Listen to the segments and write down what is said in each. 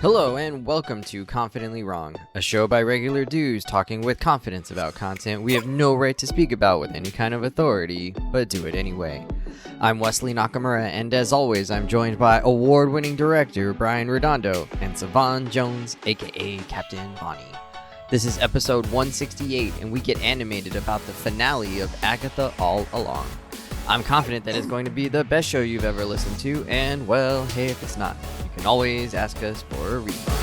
Hello and welcome to Confidently Wrong, a show by regular dudes talking with confidence about content we have no right to speak about with any kind of authority, but do it anyway. I'm Wesley Nakamura, and as always, I'm joined by award-winning director Brian Redondo and Savon Jones, aka Captain Bonnie. This is episode 168, and we get animated about the finale of Agatha All Along. I'm confident that it's going to be the best show you've ever listened to, and well, hey, if it's not, you can always ask us for a refund.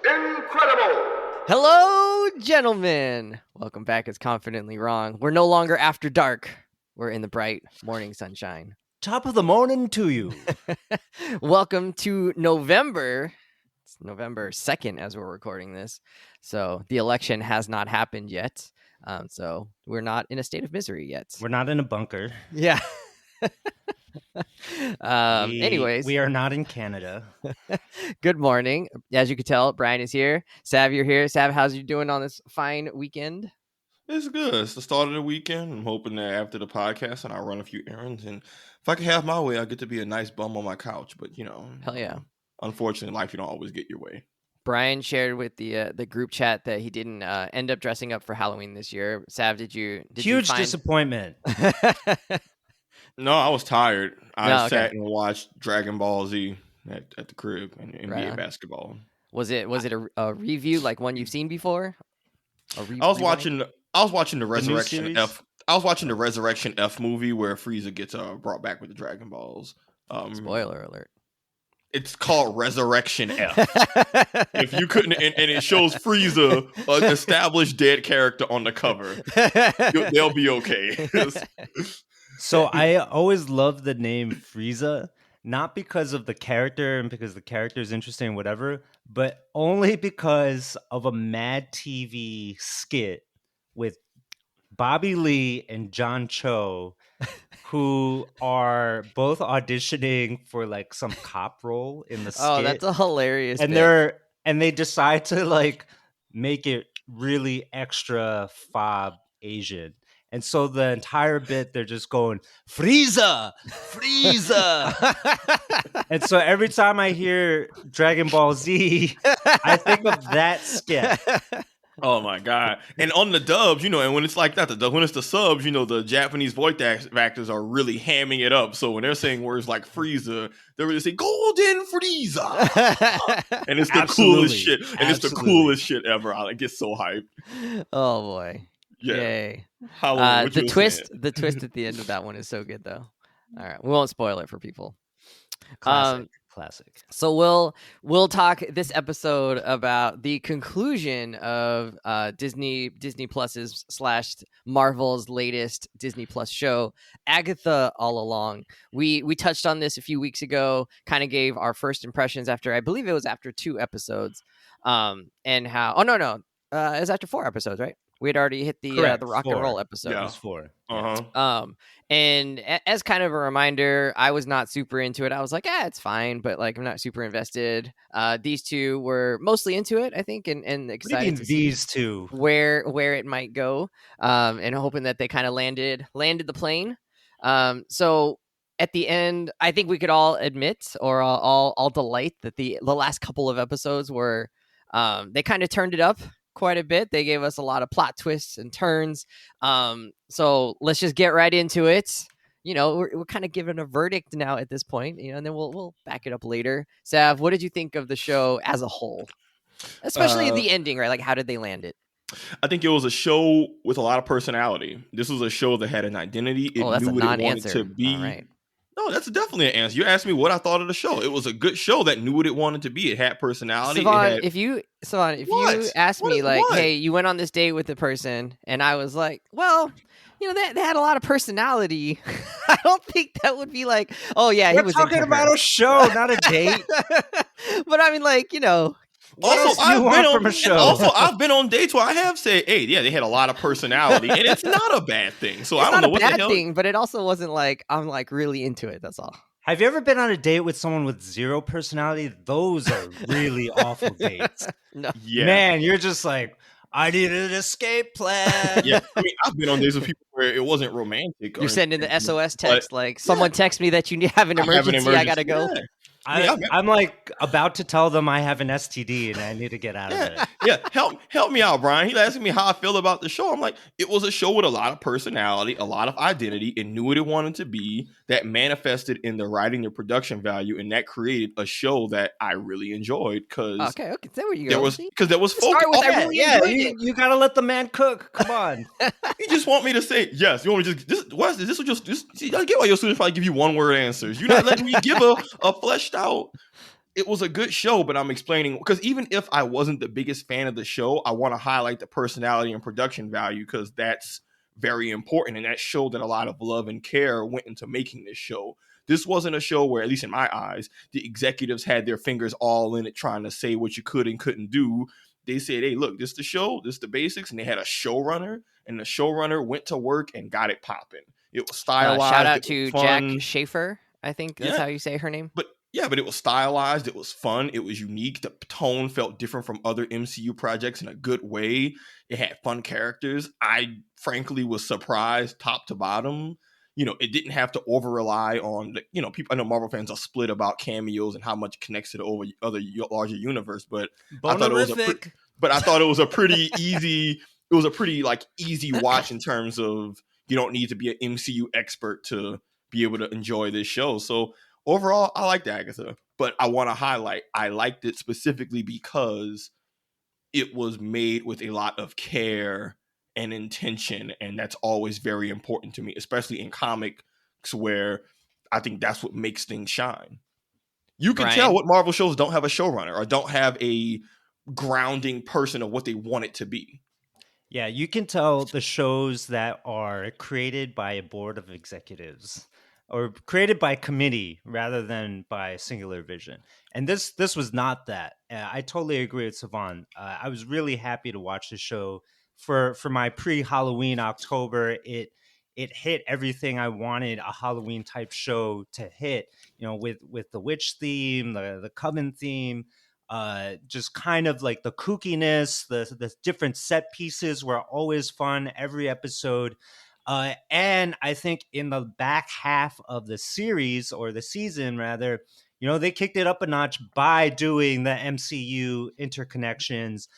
Incredible! Hello, gentlemen! Welcome back. It's Confidently Wrong. We're no longer after dark. We're in the bright morning sunshine. Top of the morning to you. Welcome to November. It's November 2nd as we're recording this. So the election has not happened yet. So we're not in a state of misery yet. We're not in a bunker. Yeah. Anyways. We are not in Canada. Good morning. As you can tell, Brian is here. Sav, you're here. Sav, how's you doing on this fine weekend? It's good. It's the start of the weekend. I'm hoping that after the podcast, and I'll run a few errands. And if I can have my way, I'll get to be a nice bum on my couch. But, you know. Hell yeah. Unfortunately, in life, you don't always get your way. Brian shared with the group chat that he didn't end up dressing up for Halloween this year. Sav, did you Huge find... disappointment. No, I was tired. I okay. sat and watched Dragon Ball Z at the crib and NBA basketball. Was it a review like one you've seen before? I was watching the Resurrection F. I was watching the Resurrection F movie where Frieza gets brought back with the Dragon Balls. Spoiler alert. It's called Resurrection F. If you couldn't, and it shows Frieza, an established dead character on the cover. They'll be okay. So I always love the name Frieza, not because of the character and because the character is interesting and whatever, but only because of a Mad TV skit with Bobby Lee and John Cho, who are both auditioning for like some cop role in the skit. Oh, that's a hilarious bit. And they decide to like make it really extra fob Asian. And so the entire bit, they're just going, Frieza! Frieza! And so every time I hear Dragon Ball Z, I think of that skit. Oh my God. And on the dubs, and when it's like that, when it's the subs, the Japanese voice actors are really hamming it up. So when they're saying words like Frieza, they're really saying Golden Frieza. And it's the coolest shit. And it's the coolest shit ever. I get so hyped. Oh boy. Yeah. Yay. The twist at the end of that one is so good though. All right. We won't spoil it for people. Classic. So we'll talk this episode about the conclusion of Disney Plus's / Marvel's latest Disney Plus show, Agatha All Along. We touched on this a few weeks ago, kind of gave our first impressions I believe it was after 2 episodes. And how it was after 4 episodes, right? We had already hit the rock and roll episode. Yeah. It was 4. Uh-huh. And as kind of a reminder, I was not super into it. I was like, it's fine, but like I'm not super invested. These two were mostly into it, I think, and excited to see these two where it might go. And hoping that they kind of landed the plane. So at the end, I think we could all admit or all delight that the last couple of episodes were they kind of turned it up quite a bit. They gave us a lot of plot twists and turns. So let's just get right into it. We're kind of giving a verdict now at this point, and then we'll back it up later. Sav, what did you think of the show as a whole? Especially the ending, right? Like, how did they land it? I think it was a show with a lot of personality. This was a show that had an identity. It that's knew a what non-answer. it wanted to be. All right. No, that's definitely an answer. You asked me what I thought of the show. It was a good show that knew what it wanted to be. It had personality. Savon, if you asked me hey, you went on this date with the person, and I was like, well, they had a lot of personality. I don't think that would be like, oh yeah, we're he was talking about a show, not a date. But I mean, like, Also, I've been on dates where I have said, hey, yeah, they had a lot of personality, and it's not a bad thing. So I don't know what the hell. It's not a bad thing, but it also wasn't like I'm like really into it. That's all. Have you ever been on a date with someone with 0 personality? Those are really awful dates. No. Yeah. Man, you're just like, I need an escape plan. Yeah, I mean, I've been on days with people where it wasn't romantic. You're sending the SOS but text like, someone text me that you have an I have an emergency. I gotta go. Yeah. Yeah, I'm like about to tell them I have an STD and I need to get out of it. yeah, help me out, Brian. He's asking me how I feel about the show. I'm like, it was a show with a lot of personality, a lot of identity. It knew what it wanted to be. That manifested in the writing, the production value, and that created a show that I really enjoyed. Because Okay, there you go. there was focus. Start with I really enjoyed it. You gotta let the man cook. Come on. You just want me to say yes. You want me to I get why your students probably give you one word answers. You're not letting me give a fleshed out. It was a good show, but I'm explaining because even if I wasn't the biggest fan of the show, I want to highlight the personality and production value because that's very important. And that showed that a lot of love and care went into making this show. This wasn't a show where, at least in my eyes, the executives had their fingers all in it trying to say what you could and couldn't do. They said, hey, look, this is the show, this is the basics. And they had a showrunner, and the showrunner went to work and got it popping. It was stylized. Shout out to Jack Schaefer. I think that's how you say her name. But it was stylized. It was fun. It was unique. The tone felt different from other MCU projects in a good way. It had fun characters. I frankly was surprised top to bottom. It didn't have to over rely on people. I know Marvel fans are split about cameos and how much connects to the other larger universe, but I thought it was a pretty easy. It was a pretty easy watch in terms of you don't need to be an MCU expert to be able to enjoy this show. So overall, I liked Agatha, but I want to highlight I liked it specifically because it was made with a lot of care and intention, and that's always very important to me, especially in comics where I think that's what makes things shine. You can tell what Marvel shows don't have a showrunner or don't have a grounding person of what they want it to be. Yeah, you can tell the shows that are created by a board of executives or created by committee rather than by singular vision. And this was not that. I totally agree with Savon. I was really happy to watch the show for my pre-Halloween October. It hit everything I wanted a Halloween type show to hit, with the witch theme, the coven theme, just kind of like the kookiness, the different set pieces were always fun every episode. And I think in the back half of the series, or the season rather, they kicked it up a notch by doing the MCU interconnections,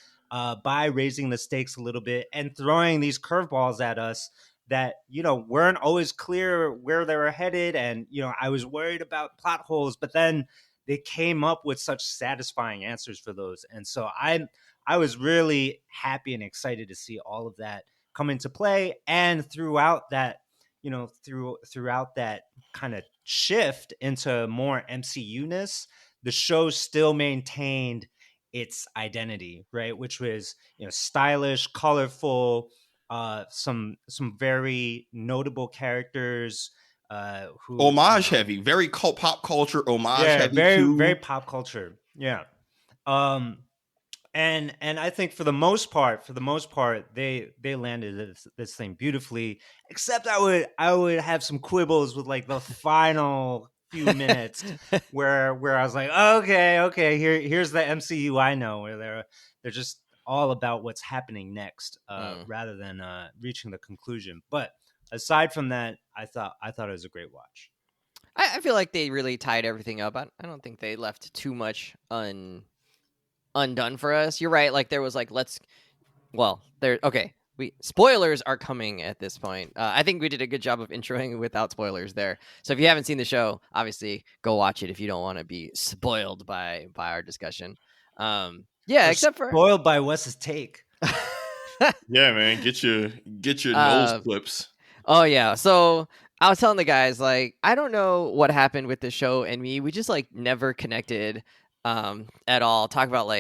by raising the stakes a little bit and throwing these curveballs at us that, weren't always clear where they were headed. And, I was worried about plot holes, but then they came up with such satisfying answers for those. And so I was really happy and excited to see all of that come into play. And throughout that, throughout that kind of shift into more MCU-ness, the show still maintained its identity, right? Which was, stylish, colorful, some very notable characters, who homage heavy, very pop culture homage heavy, very pop culture. Yeah. And I think for the most part, they landed this thing beautifully. Except I would have some quibbles with the final few minutes where I was like, okay, here's the MCU I know, where they're just all about what's happening next, rather than reaching the conclusion. But aside from that, I thought it was a great watch. I feel like they really tied everything up. I don't think they left too much undone for us. You're right. There was spoilers are coming at this point. I think we did a good job of introing without spoilers there. So if you haven't seen the show, obviously go watch it if you don't want to be spoiled by our discussion. Except for spoiled by Wes's take. Yeah, man, get your nose clips. Oh yeah. So I was telling the guys, I don't know what happened with the show and me. We just never connected at all. Talk about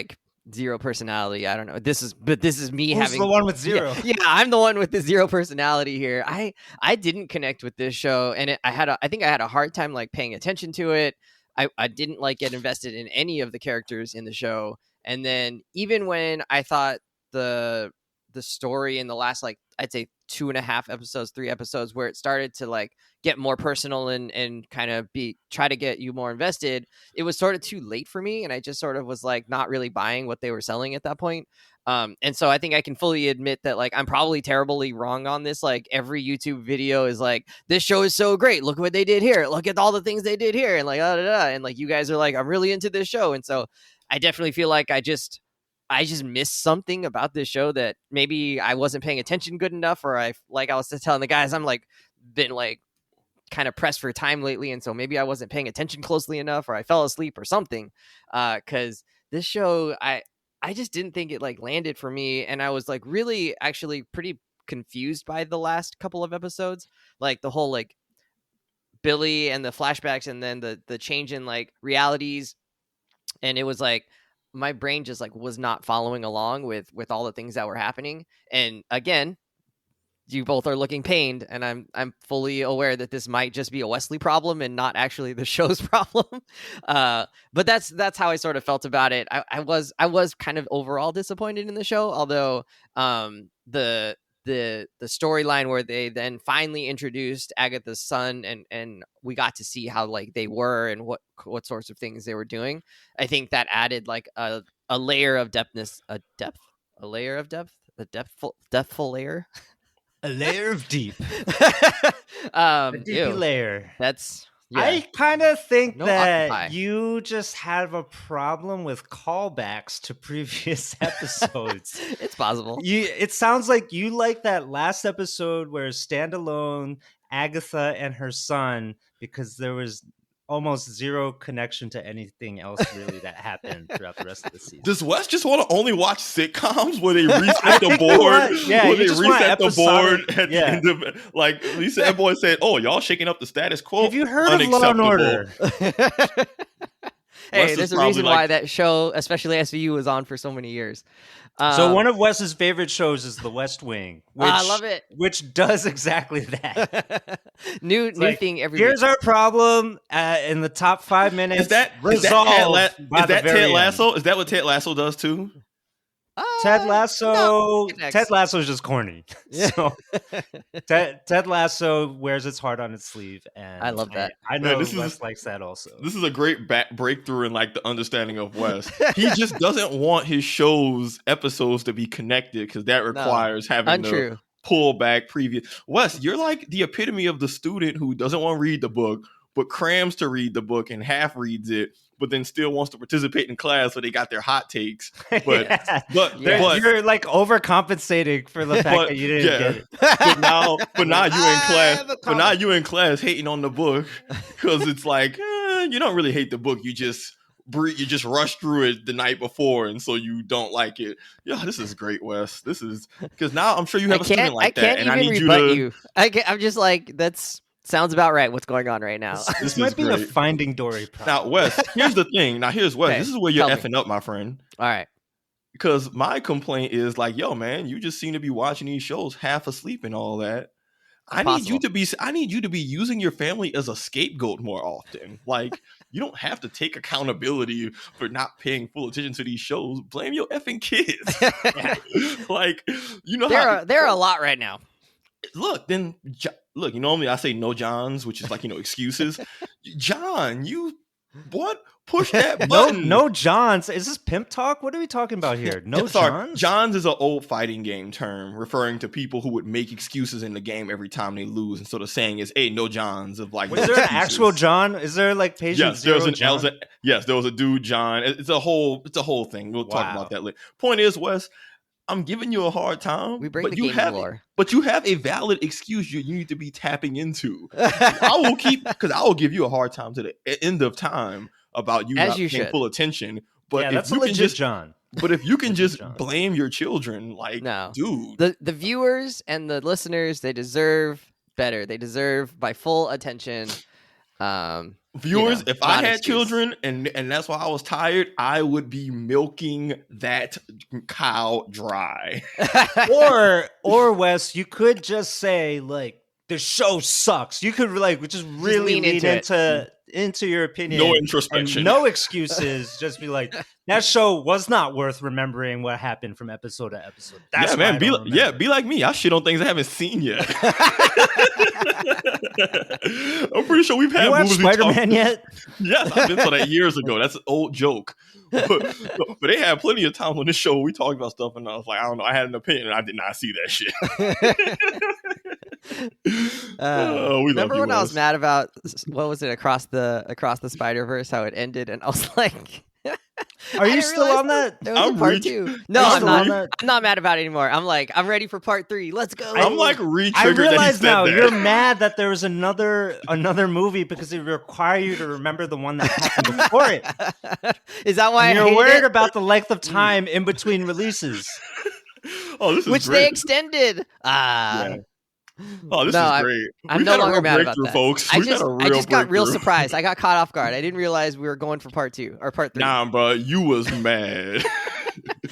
zero personality. I don't know. This is me having the one with zero. Yeah, I'm the one with the zero personality here. I didn't connect with this show, and I think I had a hard time paying attention to it. I didn't get invested in any of the characters in the show. And then even when I thought the story in the last I'd say 2.5 episodes, 3 episodes, where it started to get more personal and kind of try to get you more invested, it was sort of too late for me, and I just sort of was not really buying what they were selling at that point. And so I think I can fully admit that like I'm probably terribly wrong on this. Like every YouTube video is like, this show is so great. Look what they did here. Look at all the things they did here. And like, and like you guys are like, I'm really into this show. And so I definitely feel like I just missed something about this show that maybe I wasn't paying attention good enough, or I was just telling the guys, I'm like been like kind of pressed for time lately, and so maybe I wasn't paying attention closely enough, or I fell asleep or something. Because this show, I just didn't think it like landed for me, and I was like really actually pretty confused by the last couple of episodes, like the whole like Billy and the flashbacks, and then the change in like realities, and it was like my brain just like was not following along with all the things that were happening. And again, you both are looking pained, and I'm fully aware that this might just be a Wesley problem and not actually the show's problem. But that's how I sort of felt about it. I was kind of overall disappointed in the show, although the storyline where they then finally introduced Agatha's son, and we got to see how like they were and what sorts of things they were doing. I think that added like a layer of depthness, a depthful layer. A layer of deep. A deepy layer. That's yeah. I kind of think that Occupy. you just have a problem with callbacks to previous episodes. It's possible. It sounds like you like that last episode where standalone Agatha and her son, because there was almost zero connection to anything else really that happened throughout the rest of the season. Does Wes just want to only watch sitcoms where they reset the board? Yeah, where they just want reset the board at yeah. the end of it? Like Lisa that boy said, "Oh, y'all shaking up the status quo." Have you heard of Law and Order? Hey, there's a reason why that show, especially SVU, was on for so many years. So one of Wes's favorite shows is The West Wing. Which, I love it. Which does exactly that. new thing every Here's week. our problem in the top 5 minutes. Is that Ted Lasso? Is that what Ted Lasso does too? Ted Lasso. No, Ted Lasso is just corny. Yeah. So Ted Lasso wears its heart on its sleeve, and I love that. I know Man, Wes likes that also. This is a great breakthrough in like the understanding of Wes. He just doesn't want his shows episodes to be connected because that requires having to pull back previous. Wes, you're like the epitome of the student who doesn't want to read the book but crams to read the book and half reads it, but then still wants to participate in class so they got their hot takes. But but you're like overcompensating for the fact that you didn't get it. But now you in class. But now you in class hating on the book because it's like you don't really hate the book. You just rush through it the night before, and so you don't like it. Yeah, this is great, Wes. This is because now I'm sure you have a student like that, and I need you to. I'm just like that's. Sounds about right. What's going on right now? This might be the Finding Dory problem. Now, Wes, here's the thing. Here's Wes. Okay, this is where you're effing up, my friend. All right. Because my complaint is like, yo, man, you just seem to be watching these shows half asleep and all that. I need you to be using your family as a scapegoat more often. Like, you don't have to take accountability for not paying full attention to these shows. Blame your effing kids. Like, you know there are a lot right now. Look, normally I say no Johns, which is like, excuses. John, push that button. No Johns. Is this pimp talk? What are we talking about here? No Johns? Johns is an old fighting game term referring to people who would make excuses in the game every time they lose. And so the saying is, hey, no Johns of like. Was there an actual John? Is there like patient zero John? Yes, there was a dude, John. It's a whole thing. We'll talk about that later. Point is, Wes, I'm giving you a hard time. We bring the game to lore. But you have a valid excuse you need to be tapping into. I will give you a hard time to the end of time about you not paying full attention. But that's a legit John. But if you can just blame your children, like, dude. The viewers and the listeners, they deserve better. They deserve by full attention. Viewers, if I had children and that's why I was tired, I would be milking that cow dry. or Wes, you could just say like the show sucks. You could like just really lean into into your opinion. No introspection. And no excuses. Just be like, that show was not worth remembering what happened from episode to episode. That's yeah, man. Be like me. I shit on things I haven't seen yet. I'm pretty sure we've had you watched movies. Spider-Man yet? Yes, I've been to that years ago. That's an old joke. But they had plenty of times on this show we talked about stuff, and I was like, I don't know. I had an opinion, and I did not see that shit. Remember when I was mad about what was it across the Spider-Verse, how it ended, and I was like, are you still on that? There was a part 2. No, I'm not. I'm not mad about it anymore. I'm like, I'm ready for part 3. Let's go. I'm like re-triggered. I realize that now that. You're mad that there was another movie because it require you to remember the one that happened before it. Is that why you're worried about the length of time in between releases? Oh, this is which great. They extended. Yeah. Oh, this is great. I'm no longer mad about that. Folks. I just got real surprised. I got caught off guard. I didn't realize we were going for part 2 or part 3. Nah, bro, you was mad.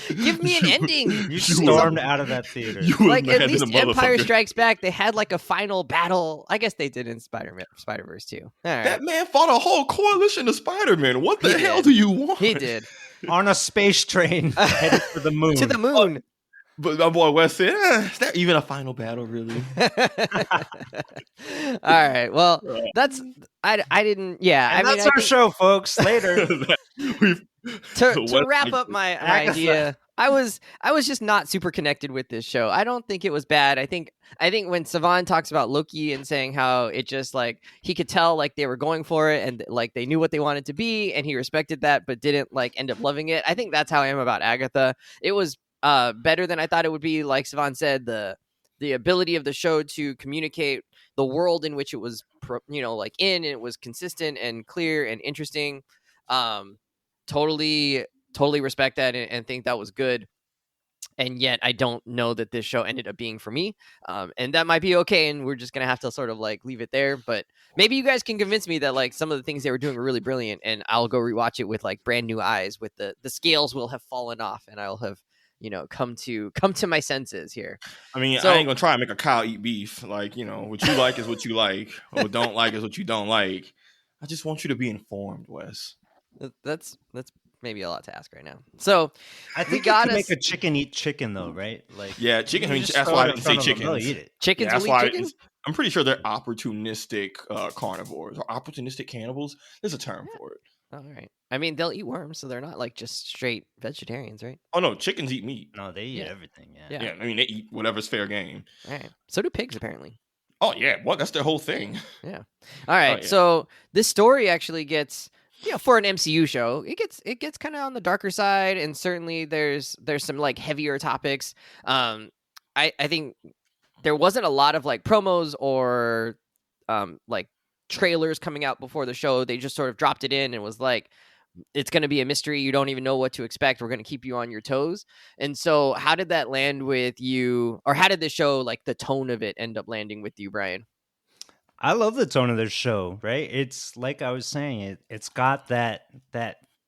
Give me an ending. You stormed out of that theater. Like at least Empire Strikes Back, they had like a final battle. I guess they did in Spider-Verse too. Right. That man fought a whole coalition of Spider-Man. What the hell do you want? He did. On a space train headed for the moon. To the moon. But my boy Wes said, is that even a final battle, really? All right. Well, that's I didn't. Yeah, and that's our show, folks. Later. To wrap up my idea, I was just not super connected with this show. I don't think it was bad. I think when Savon talks about Loki and saying how it just like he could tell like they were going for it and like they knew what they wanted to be and he respected that but didn't like end up loving it. I think that's how I am about Agatha. It was better than I thought it would be. Like Savon said, the ability of the show to communicate the world in which it was, like in, and it was consistent and clear and interesting. Totally respect that and think that was good. And yet I don't know that this show ended up being for me. And that might be okay. And we're just going to have to sort of like leave it there. But maybe you guys can convince me that like some of the things they were doing were really brilliant and I'll go rewatch it with like brand new eyes with the scales will have fallen off and I'll have, come to my senses here. I mean, I ain't gonna try and make a cow eat beef. Like, what you like is what you like, or don't like is what you don't like. I just want you to be informed, Wes. That's maybe a lot to ask right now. So I think you gotta make a chicken eat chicken, though, right? Like, yeah, chicken. I mean, that's why I didn't say chickens. Eat it. Chickens yeah, will eat chickens? I'm pretty sure they're opportunistic carnivores or opportunistic cannibals. There's a term for it. All right. I mean, they'll eat worms, so they're not like just straight vegetarians, right? Oh no, chickens eat meat. No, they eat everything. Yeah. I mean, they eat whatever's fair game. All right. So do pigs, apparently. Oh yeah, what? That's their whole thing. Yeah. All right. So this story actually gets, for an MCU show, it gets kind of on the darker side, and certainly there's some like heavier topics. I think there wasn't a lot of like promos or like trailers coming out before the show. They just sort of dropped it in and was like, it's going to be a mystery. You don't even know what to expect. We're going to keep you on your toes. And so how did that land with you, or how did the show, like the tone of it, end up landing with you, Brian? I love the tone of this show, right? It's like I was saying, it's got that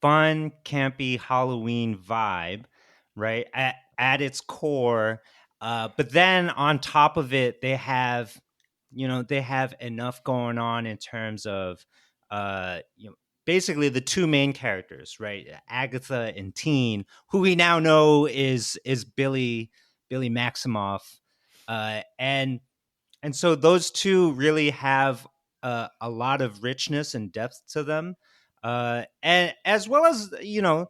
fun, campy Halloween vibe, right? At its core. But then on top of it, they have enough going on in terms of, basically the two main characters, right? Agatha and Teen, who we now know is Billy Maximoff. And so those two really have a lot of richness and depth to them. And as well as,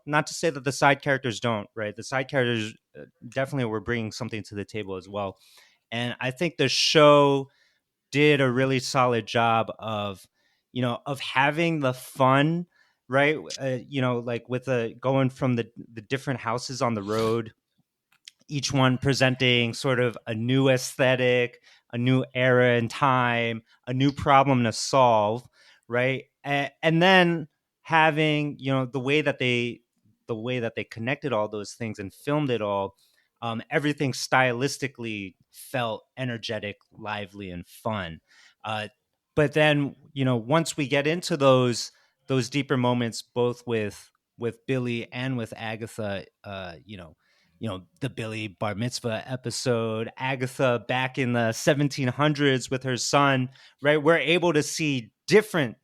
not to say that the side characters don't, right? The side characters definitely were bringing something to the table as well. And I think the show did a really solid job of having the fun, right? Like with going from the different houses on the road, each one presenting sort of a new aesthetic, a new era in time, a new problem to solve, right? And then having, the way that they connected all those things and filmed it all, everything stylistically felt energetic, lively, and fun. But then, once we get into those deeper moments, both with Billy and with Agatha, the Billy bar mitzvah episode, Agatha back in the 1700s with her son, right? We're able to see different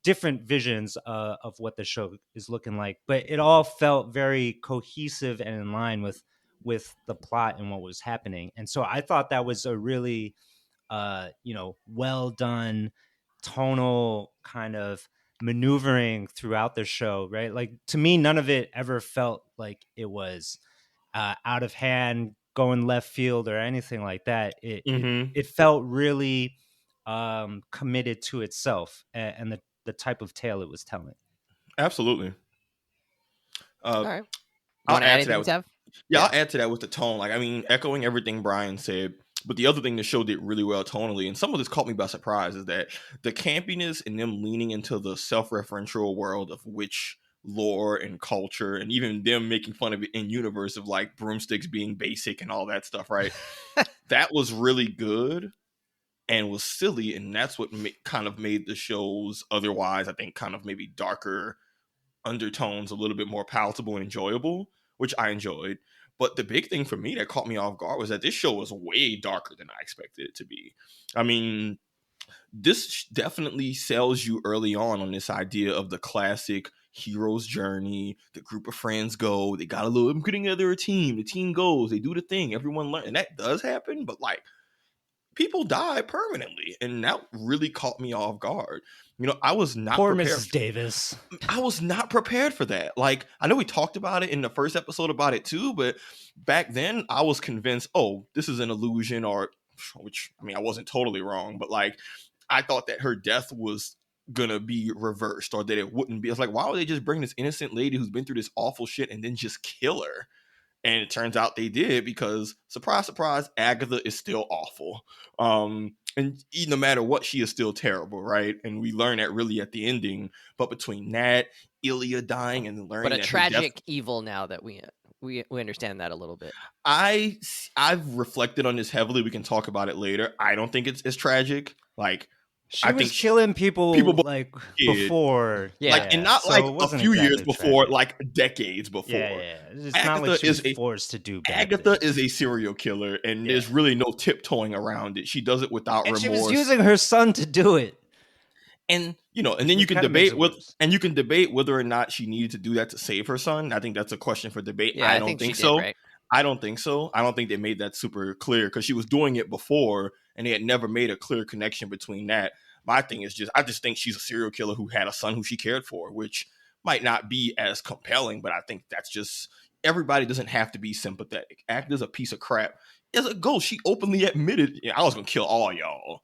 different visions of what the show is looking like, but it all felt very cohesive and in line with the plot and what was happening. And so I thought that was a really well done tonal kind of maneuvering throughout the show, right? Like, to me, none of it ever felt like it was out of hand, going left field, or anything like that. It felt really committed to itself and the type of tale it was telling. Absolutely. All right. I'll Want to add add to anything, that. Tev? I'll add to that with the tone. Like, I mean, echoing everything Brian said, but the other thing the show did really well tonally, and some of this caught me by surprise, is that the campiness and them leaning into the self-referential world of witch lore and culture, and even them making fun of it in universe of like broomsticks being basic and all that stuff, right? That was really good and was silly, and that's what kind of made the show's otherwise, I think, kind of maybe darker undertones a little bit more palatable and enjoyable, which I enjoyed. But the big thing for me that caught me off guard was that this show was way darker than I expected it to be. I mean, this definitely sells you early on this idea of the classic hero's journey. The group of friends go, they got a little, I'm putting together a team. The team goes, they do the thing, everyone learns, and that does happen. But like, people die permanently, and that really caught me off guard. You know, I was not Poor prepared. Mrs. Davis. I was not prepared for that. Like, I know we talked about it in the first episode about it too, but back then I was convinced, oh, this is an illusion, or which, I mean, I wasn't totally wrong, but like, I thought that her death was gonna be reversed, or that it wouldn't be. I was like, why would they just bring this innocent lady who's been through this awful shit and then just kill her? And it turns out they did, because surprise, surprise, Agatha is still awful. And no matter what, she is still terrible, right? And we learn that really at the ending. But between that, Ilya dying, and learning, But a that tragic evil now that we understand that a little bit. I've reflected on this heavily. We can talk about it later. I don't think it's as tragic. Like, I think killing people like before, and not so like a few years before, like decades before. Yeah. It's Agatha not like she was forced to do bad Agatha things. is a serial killer, and there's really no tiptoeing around it. She does it without remorse. She was using her son to do it. And and then you can debate whether or not she needed to do that to save her son. I think that's a question for debate. Yeah, I don't think so. Right? I don't think so. I don't think they made that super clear, because she was doing it before, and they had never made a clear connection between that. My thing is I just think she's a serial killer who had a son who she cared for, which might not be as compelling, but I think that's just, everybody doesn't have to be sympathetic. Agatha's a piece of crap. As a ghost, she openly admitted, I was going to kill all y'all.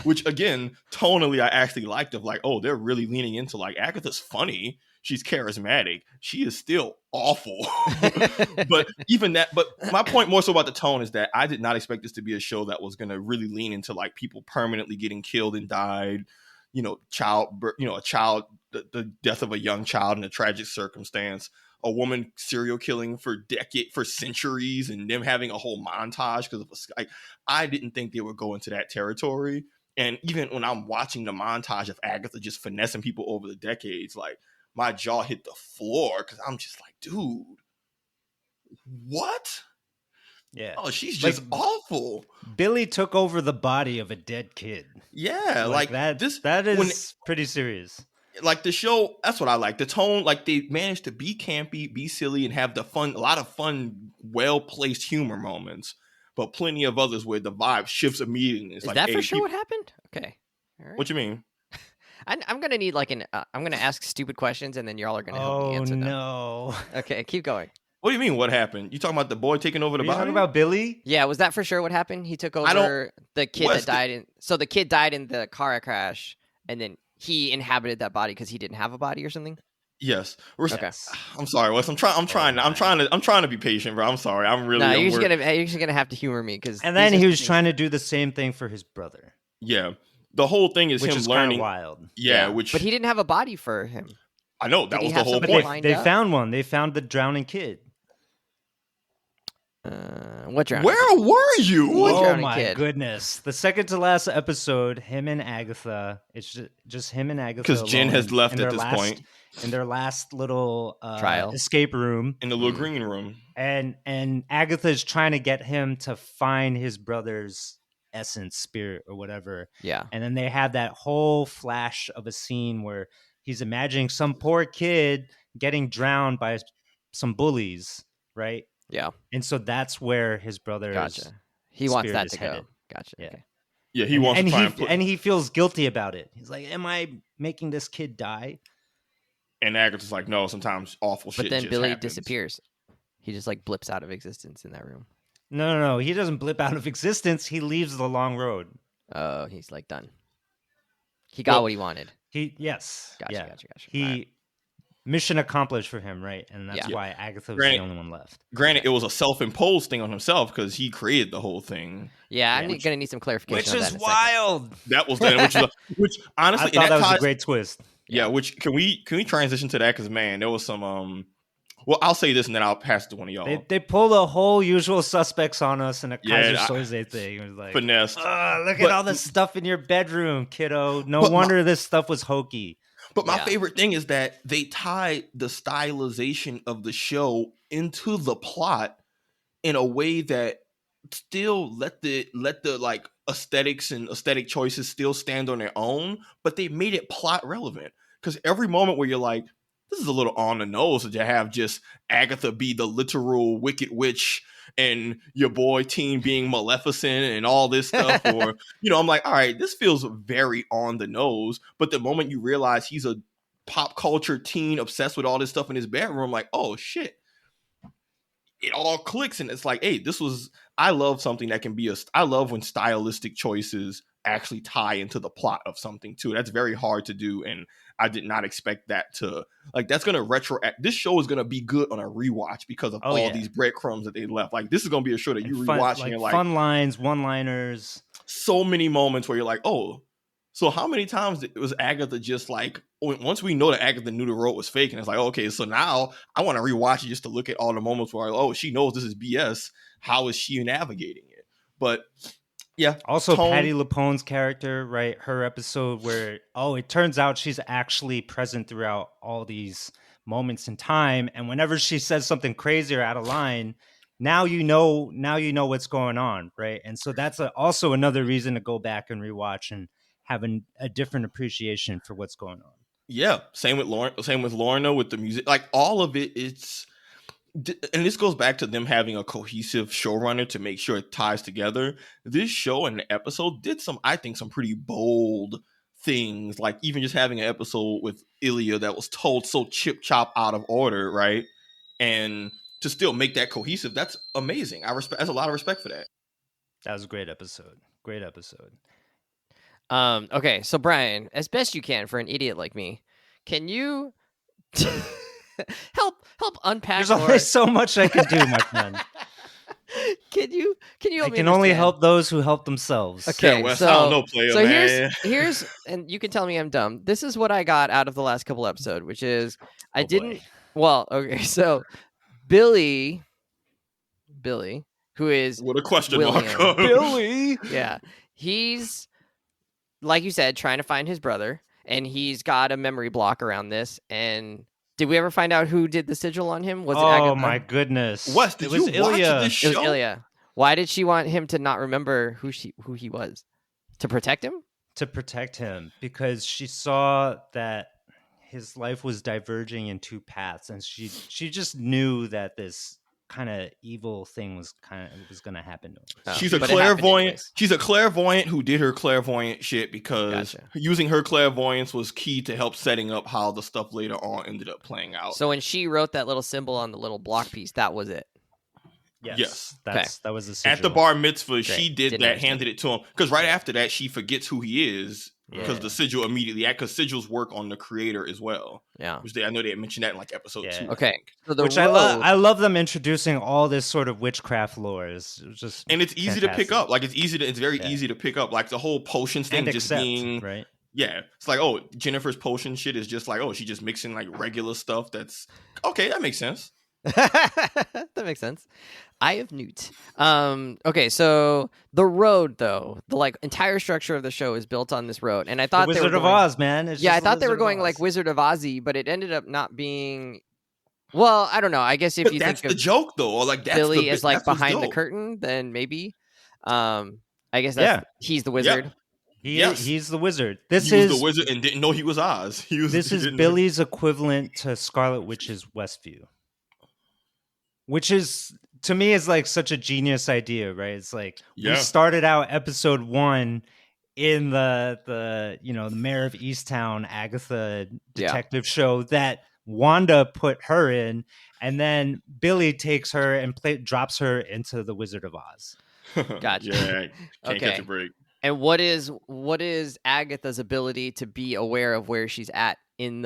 Which, again, tonally, I actually liked, of like, oh, they're really leaning into like, Agatha's funny. She's charismatic. She is still awful. But even that, but my point more so about the tone is that I did not expect this to be a show that was going to really lean into like people permanently getting killed and died, the death of a young child in a tragic circumstance, a woman serial killing for centuries, and them having a whole montage because of I didn't think they would go into that territory. And even when I'm watching the montage of Agatha just finessing people over the decades, like, my jaw hit the floor, because I'm just like, dude, what? Yeah. Oh, she's just awful. Billy took over the body of a dead kid. Yeah, like that is pretty serious. Like, the show, that's what I like. The tone, like, they managed to be campy, be silly, and have a lot of fun, well-placed humor moments. But plenty of others where the vibe shifts immediately. It's is like, that for sure what happened? Okay. All right. What you mean? I'm gonna need I'm gonna ask stupid questions, and then y'all are gonna help me answer them. Oh no! Okay, keep going. What do you mean? What happened? You talking about the boy taking over the body? You talking about Billy? Yeah, was that for sure what happened? He took over the kid that died in. So the kid died in the car crash, and then he inhabited that body because he didn't have a body or something. Yes. Okay. I'm sorry, Wes. I'm trying to be patient, bro. I'm sorry. You're just gonna have to humor me, because. And then he was trying to do the same thing for his brother. Yeah. The whole thing is him learning. Wild. Yeah, but he didn't have a body for him. I know, that was the whole point. They found one. They found the drowning kid. What drowning? Where were you? Oh my goodness! The second to last episode, him and Agatha. It's just him and Agatha. Because Jen has left at this point. In their last little trial escape room, in the little green room, and Agatha's trying to get him to find his brother's essence, spirit, or whatever. Yeah. And then they have that whole flash of a scene where he's imagining some poor kid getting drowned by some bullies, right? Yeah. And so that's where his brother's Gotcha. He wants spirit that is to headed. go. Gotcha. Yeah. Okay. Yeah, he wants to try and put. And he feels guilty about it. He's like, "Am I making this kid die?" And Agatha's like, no, sometimes awful shit But then just Billy happens. disappears. He just like blips out of existence in that room. No. He doesn't blip out of existence. He leaves the long road. Oh, he's like done. He got what he wanted. Yes. Gotcha. He Alright. mission accomplished for him, right? And that's Yeah. why Agatha was Granted- the only one left. Granted, it was a self-imposed thing on himself because he created the whole thing. Yeah, Yeah. I'm gonna need some clarification Which on that is in a second. wild. That was which honestly, I thought and that was ties- a great twist. Yeah, which can we transition to that? Because man, there was some well, I'll say this and then I'll pass it to one of y'all. They pulled a whole Usual Suspects on us and a Yeah, Kaiser Soze thing. It was like, Finessed. look But- at all this stuff in your bedroom, kiddo. No But wonder this stuff was hokey. But my Yeah. favorite thing is that they tied the stylization of the show into the plot in a way that still let the like aesthetics and aesthetic choices still stand on their own, but they made it plot relevant. Because every moment where you're like, this is a little on the nose to have just Agatha be the literal wicked witch and your boy teen being Maleficent and all this stuff, or I'm like, all right, this feels very on the nose. But the moment you realize he's a pop culture teen obsessed with all this stuff in his bedroom, like, oh shit, it all clicks, and it's like, hey, I love something that can be I love when stylistic choices actually tie into the plot of something too. That's very hard to do, and I did not expect that to, like, that's going to this show is going to be good on a rewatch because of all these breadcrumbs that they left. Like, this is going to be a show that you rewatch and you're like, fun lines, one-liners. So many moments where you're like, oh, so how many times was Agatha just like, once we know that Agatha knew the road was fake, and it's like, okay, so now I want to rewatch it just to look at all the moments where, oh, she knows this is BS. How is she navigating it? But yeah. Also, Patti LuPone's character, right? Her episode where, it turns out she's actually present throughout all these moments in time. And whenever she says something crazy or out of line, now you know what's going on, right? And so that's also another reason to go back and rewatch and have a different appreciation for what's going on. Yeah. Same with Lorna with the music. Like, all of it, and this goes back to them having a cohesive showrunner to make sure it ties together. This show and the episode did some pretty bold things, like even just having an episode with Ilya that was told so chip chop out of order, right? And to still make that cohesive, that's amazing. That's a lot of respect for that. That was a great episode. Great episode. Okay, so Brian, as best you can for an idiot like me, can you help unpack? There's only so much I can do, my friend. Can you? I can only help those who help themselves. Okay, yeah, Wes, so I don't know, player, so man. here's, and you can tell me I'm dumb. This is what I got out of the last couple episodes, which is I didn't. Boy. Well, okay, so Billy, who is What a question William. mark. Billy. Yeah, he's, like you said, trying to find his brother, and he's got a memory block around this. And did we ever find out who did the sigil on him? Was it Agatha? Oh my goodness! Wes, did you watch this It show? was Ilya. Why did she want him to not remember who he was? To protect him? To protect him, because she saw that his life was diverging in two paths, and she just knew that this kind of evil thing was going to happen to him. Oh, She's a but it happened clairvoyant. anyways. She's a clairvoyant who did her clairvoyant shit because Gotcha. using her clairvoyance was key to help setting up how the stuff later on ended up playing out. So when she wrote that little symbol on the little block piece, that was it. Yes. That was the sigil. At the bar mitzvah, she Great. did Didn't that, understand. handed it to him. Because right after that, she forgets who he is because Yeah. the sigil immediately, because sigils work on the creator as well. Yeah. Which I know they had mentioned that in like episode Yeah. 2. I Okay. think. So the Which road, I love them introducing all this sort of witchcraft lore. It's just And it's easy to pick fantastic. up. Like it's very Yeah. easy to pick up. Like the whole potions thing and just accept, being right. yeah. It's like, oh, Jennifer's potion shit is just like, oh, she's just mixing like regular stuff. That's okay. That makes sense. that makes sense. Eye of Newt. Okay, so the road, though, the like entire structure of the show is built on this road, and I thought The they were Wizard of going, Oz, man. It's yeah, I just the thought they were Wizard of going like Oz. Wizard of Ozzy, but it ended up not being. Well, I don't know. I guess if But you that's think the of joke, though. Or like that's Billy the, is like that's what's behind the dope. curtain, then maybe. I guess Yeah. he's the wizard. Yes. He's the wizard. He was the wizard and didn't know he was Oz. This is Billy's equivalent to Scarlet Witch's Westview, which is, to me, is like such a genius idea, right? It's like we started out episode 1 in the Mayor of Easttown Agatha detective show that Wanda put her in, and then Billy takes her and drops her into the Wizard of Oz. Gotcha. Yeah, can't catch a break. And what is Agatha's ability to be aware of where she's at in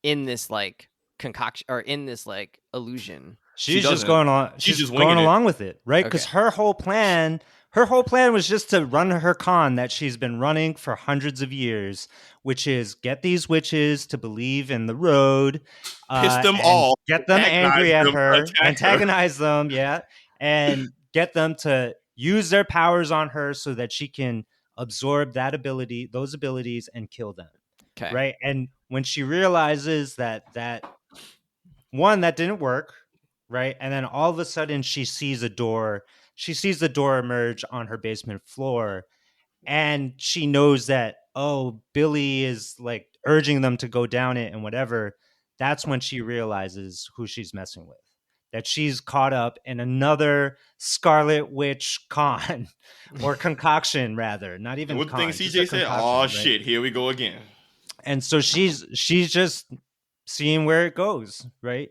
this like concoction or in this like illusion? She's just going on. She's just going along with it, right? Because her whole plan was just to run her con that she's been running for hundreds of years, which is get these witches to believe in the road, piss them off, get them angry at her, antagonize them, and get them to use their powers on her so that she can absorb those abilities and kill them. Okay. Right. And when she realizes that one, that didn't work, right? And then all of a sudden she sees the door emerge on her basement floor, and she knows that, oh, Billy is like urging them to go down it and whatever. That's when she realizes who she's messing with. That she's caught up in another Scarlet Witch con or concoction, rather. Not even what con. What thing CJ said? Oh, right? Shit, here we go again. And so she's just seeing where it goes, right?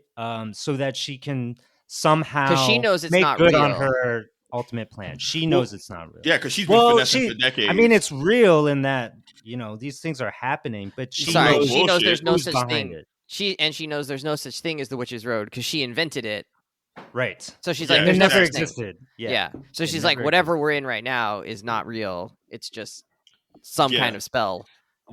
So that she can somehow she knows it's make not good real. On her ultimate plan. She knows it's not real. Yeah, because she's been finessing for decades. I mean, it's real in that, these things are happening, but she knows there's no such thing. It. She knows there's no such thing as the Witch's Road because she invented it. Right. So she's like, it there's never no existed. Yeah. So she's like, whatever we're in right now is not real. It's just some kind of spell.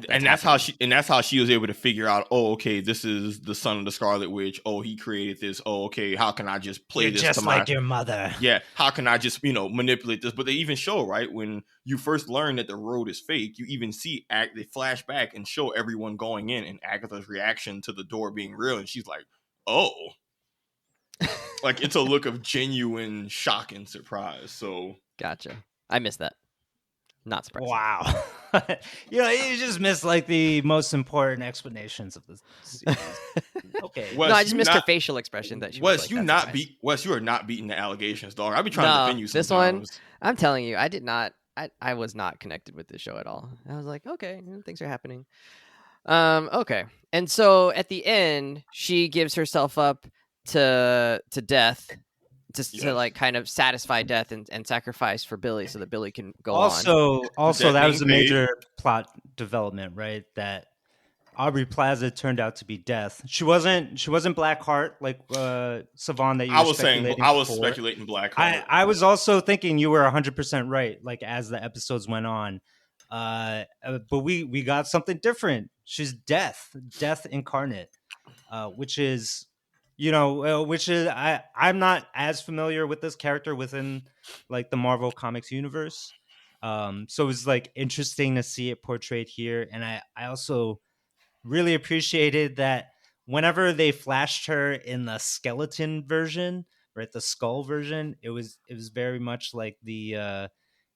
And that's how she was able to figure out, oh, okay, this is the son of the Scarlet Witch. Oh, he created this. Oh, okay, how can I just play this just to like your mother? Yeah, how can I just manipulate this? But they even show, right, when you first learn that the road is fake, you even see they flash back and show everyone going in and Agatha's reaction to the door being real, and she's like, oh, like it's a look of genuine shock and surprise. So gotcha. I missed that. Not surprised. Wow. You just missed like the most important explanations of this series. Okay. Wes, no, I just missed her facial expression that she was like, Wes, you are not beating the allegations, dog. I'll be trying to defend you sometimes. This one, I'm telling you, I was not connected with this show at all. I was like, okay, things are happening. Okay. And so at the end, she gives herself up to death. To like kind of satisfy death and sacrifice for Billy so that Billy can go on. Also, that was a major plot development, right? That Aubrey Plaza turned out to be Death. She wasn't Blackheart like Savon that you were speculating. I was speculating Blackheart. I was also thinking you were 100% right. Like as the episodes went on, but we got something different. She's Death incarnate, which is. I'm not as familiar with this character within like the Marvel Comics universe. So it was like interesting to see it portrayed here. And I also really appreciated that whenever they flashed her in the skeleton version, right, the skull version, it was very much like the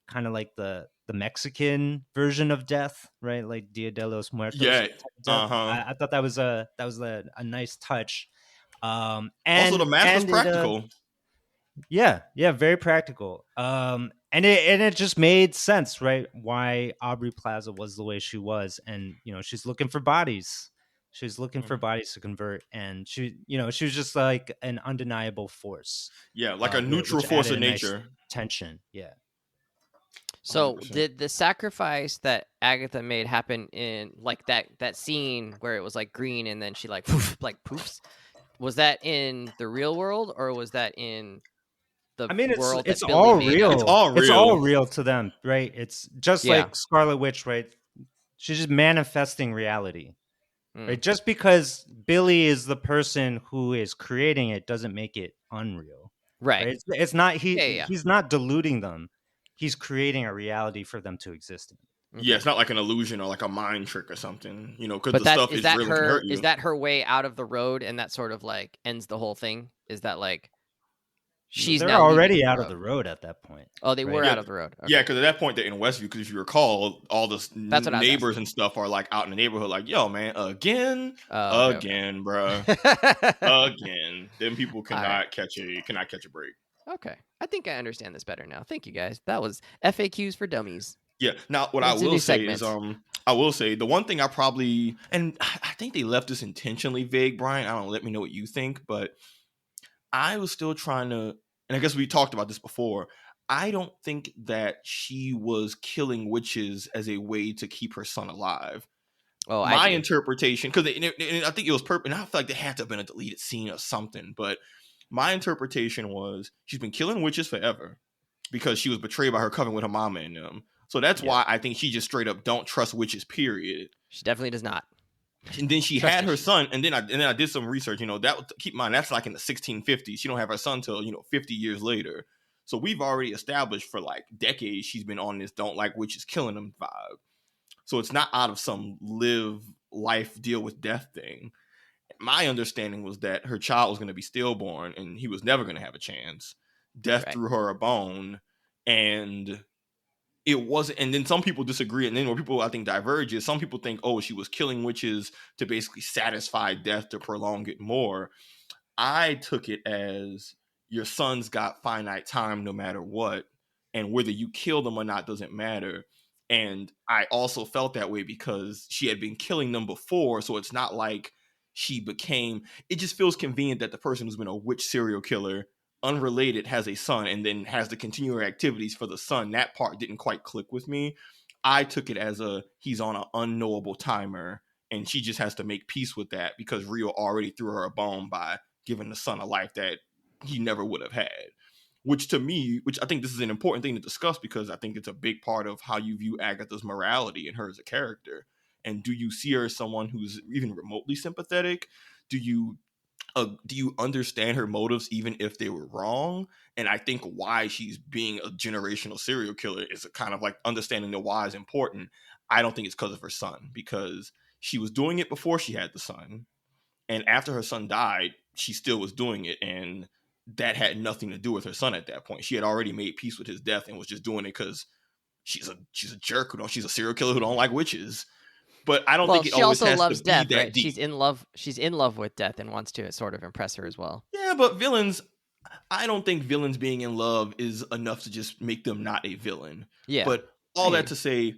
kind of like the Mexican version of Death, right? Like Dia de los Muertos. Yeah. I thought that was a nice touch. And also the mask was practical. Very practical. And it just made sense, right? Why Aubrey Plaza was the way she was, and she's looking for bodies. She's looking for bodies to convert, and she was just like an undeniable force. Yeah, like a neutral force of nature. Nice tension. Yeah. So 100%. Did the sacrifice that Agatha made happen in like that scene where it was like green and then she like poofs? Was that in the real world or was that in the world? It's all real. It's all real. It's all real to them, right? It's just like Scarlet Witch, right? She's just manifesting reality, right? Just because Billy is the person who is creating it doesn't make it unreal, right? It's not he's not deluding them. He's creating a reality for them to exist in. Yeah, it's not like an illusion or like a mind trick or something, because the stuff is really hurt you. Is that her way out of the road and that sort of like ends the whole thing? Is that like she's They're now leaving already the out of road. the road at that point. Oh, they were right? out of the road. Okay. Yeah, because at that point they're in Westview. Because if you recall, all the That's what I was neighbors and stuff are like out in the neighborhood, like, "Yo, man, again, Oh, okay. again, bruh, again." Then people cannot catch a break. Okay, I think I understand this better now. Thank you, guys. That was FAQs for Dummies. Yeah. Now, what It's I a new will say segment. is, I will say the one thing I probably, and I think they left this intentionally vague, Brian. I don't know, let me know what you think, but I was still trying to, and I guess we talked about this before. I don't think that she was killing witches as a way to keep her son alive. Oh, My I do. interpretation, because I think it was and I feel like there had to have been a deleted scene or something, but my interpretation was she's been killing witches forever because she was betrayed by her coven with her mama and them. So that's why I think she just straight up don't trust witches, period. She definitely does not. And then she Trust had her issues. son, and then I did some research. Keep in mind that's like in the 1650s. She don't have her son till 50 years later. So we've already established for like decades she's been on this don't like witches killing them vibe. So it's not out of some live life deal with death thing. My understanding was that her child was going to be stillborn and he was never going to have a chance. Death threw her a bone, and it wasn't. And then some people disagree, and then where people I think diverge is some people think, oh, she was killing witches to basically satisfy death to prolong it more. I took it as your son's got finite time no matter what, and whether you kill them or not doesn't matter. And I also felt that way because she had been killing them before, so it's not like it just feels convenient that the person who's been a witch serial killer, unrelated, has a son and then has to continue her activities for the son. That part didn't quite click with me. I took it as he's on an unknowable timer, and she just has to make peace with that because Rio already threw her a bone by giving the son a life that he never would have had. Which I think this is an important thing to discuss because I think it's a big part of how you view Agatha's morality and her as a character. And do you see her as someone who's even remotely sympathetic? Do you understand her motives even if they were wrong? And I think why she's being a generational serial killer is kind of like understanding the why is important. I don't think it's because of her son, because she was doing it before she had the son. And after her son died, she still was doing it. And that had nothing to do with her son at that point. She had already made peace with his death and was just doing it because she's a jerk she's a serial killer who don't like witches. But I don't think it always has to be death, that right? deep. She's in love with death and wants to sort of impress her as well. Yeah, but villains, I don't think villains being in love is enough to just make them not a villain. Yeah. But all that to say,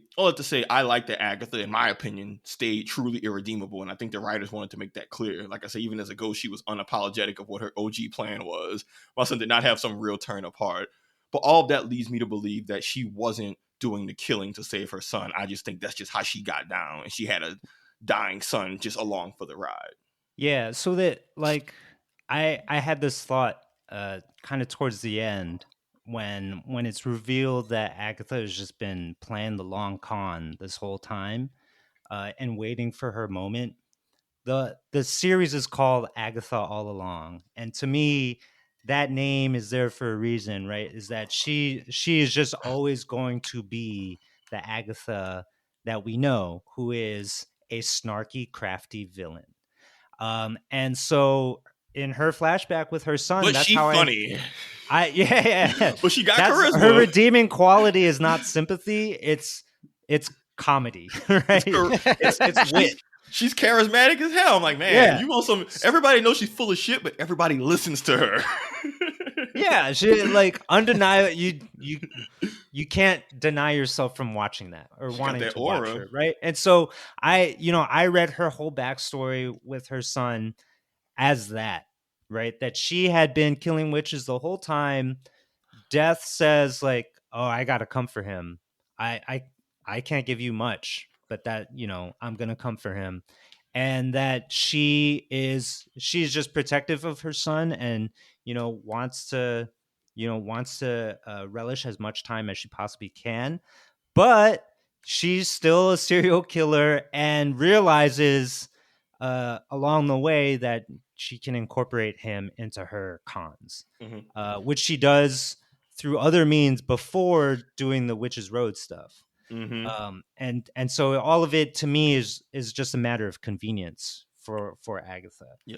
I like that Agatha, in my opinion, stayed truly irredeemable. And I think the writers wanted to make that clear. Like I say, even as a ghost, she was unapologetic of what her OG plan was. My son did not have some real turn apart. But all of that leads me to believe that she wasn't doing the killing to save her son. I just think that's just how she got down. And she had a dying son just along for the ride. Yeah, so that like I had this thought kind of towards the end when it's revealed that Agatha has just been playing the long con this whole time and waiting for her moment. The series is called Agatha All Along, and to me that name is there for a reason, right? Is that she is just always going to be the Agatha that we know, who is a snarky, crafty villain. And so in her flashback with her son, But that's she's how funny. yeah. But she got charisma. Her redeeming quality is not sympathy; it's comedy, right? It's wit. She's charismatic as hell. I'm like, man, you want some? Everybody knows she's full of shit, but everybody listens to her. Yeah, she like undeniable. You can't deny yourself from watching that or wanting to watch her, right? And so I read her whole backstory with her son as that, right? That she had been killing witches the whole time. Death says like, oh, I gotta come for him. I can't give you much, but that I'm gonna come for him. And that she's just protective of her son and wants to relish as much time as she possibly can, but she's still a serial killer and realizes along the way that she can incorporate him into her cons, which she does through other means before doing the Witch's Road stuff. And so all of it to me is just a matter of convenience for Agatha. Yeah.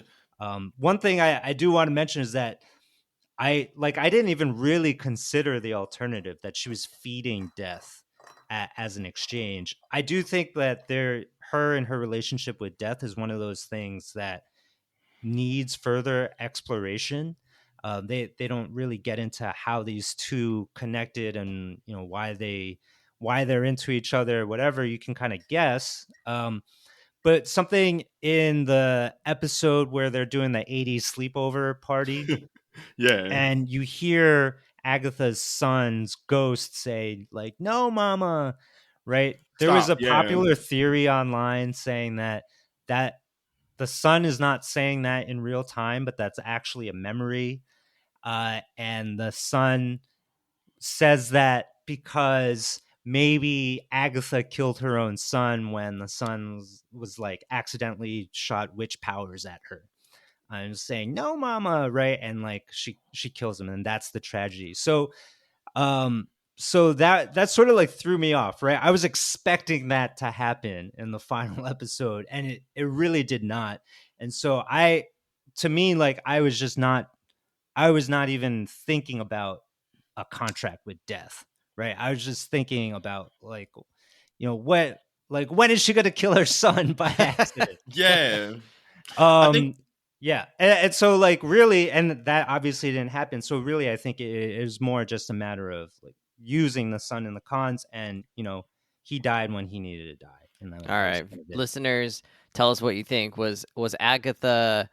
One thing I do want to mention is that I didn't even really consider the alternative that she was feeding death as an exchange. I do think that her and her relationship with death is one of those things that needs further exploration. They don't really get into how these two connected, and why they're into each other. Whatever, you can kind of guess. But something in the episode where they're doing the 80s sleepover party, Yeah. and you hear Agatha's son's ghost say, like, "No, mama," right? There was Stop. a Yeah. popular theory online saying that the son is not saying that in real time, but that's actually a memory. And the son says that because maybe Agatha killed her own son when the son was like accidentally shot witch powers at her. I'm saying, "No, mama," right? And like she kills him, and that's the tragedy. Um so that sort of like threw me off, right? I was expecting that to happen in the final episode, and it really did not. And so to me, like, I was not even thinking about a contract with death, right? I was just thinking about, like, what, like, when is she going to kill her son by accident? Yeah. I think um yeah, and so, like, really, and that obviously didn't happen. So really, I think it was more just a matter of like using the son in the cons, and he died when he needed to die, and that All was right, kind of it. listeners, tell us what you think. Was Agatha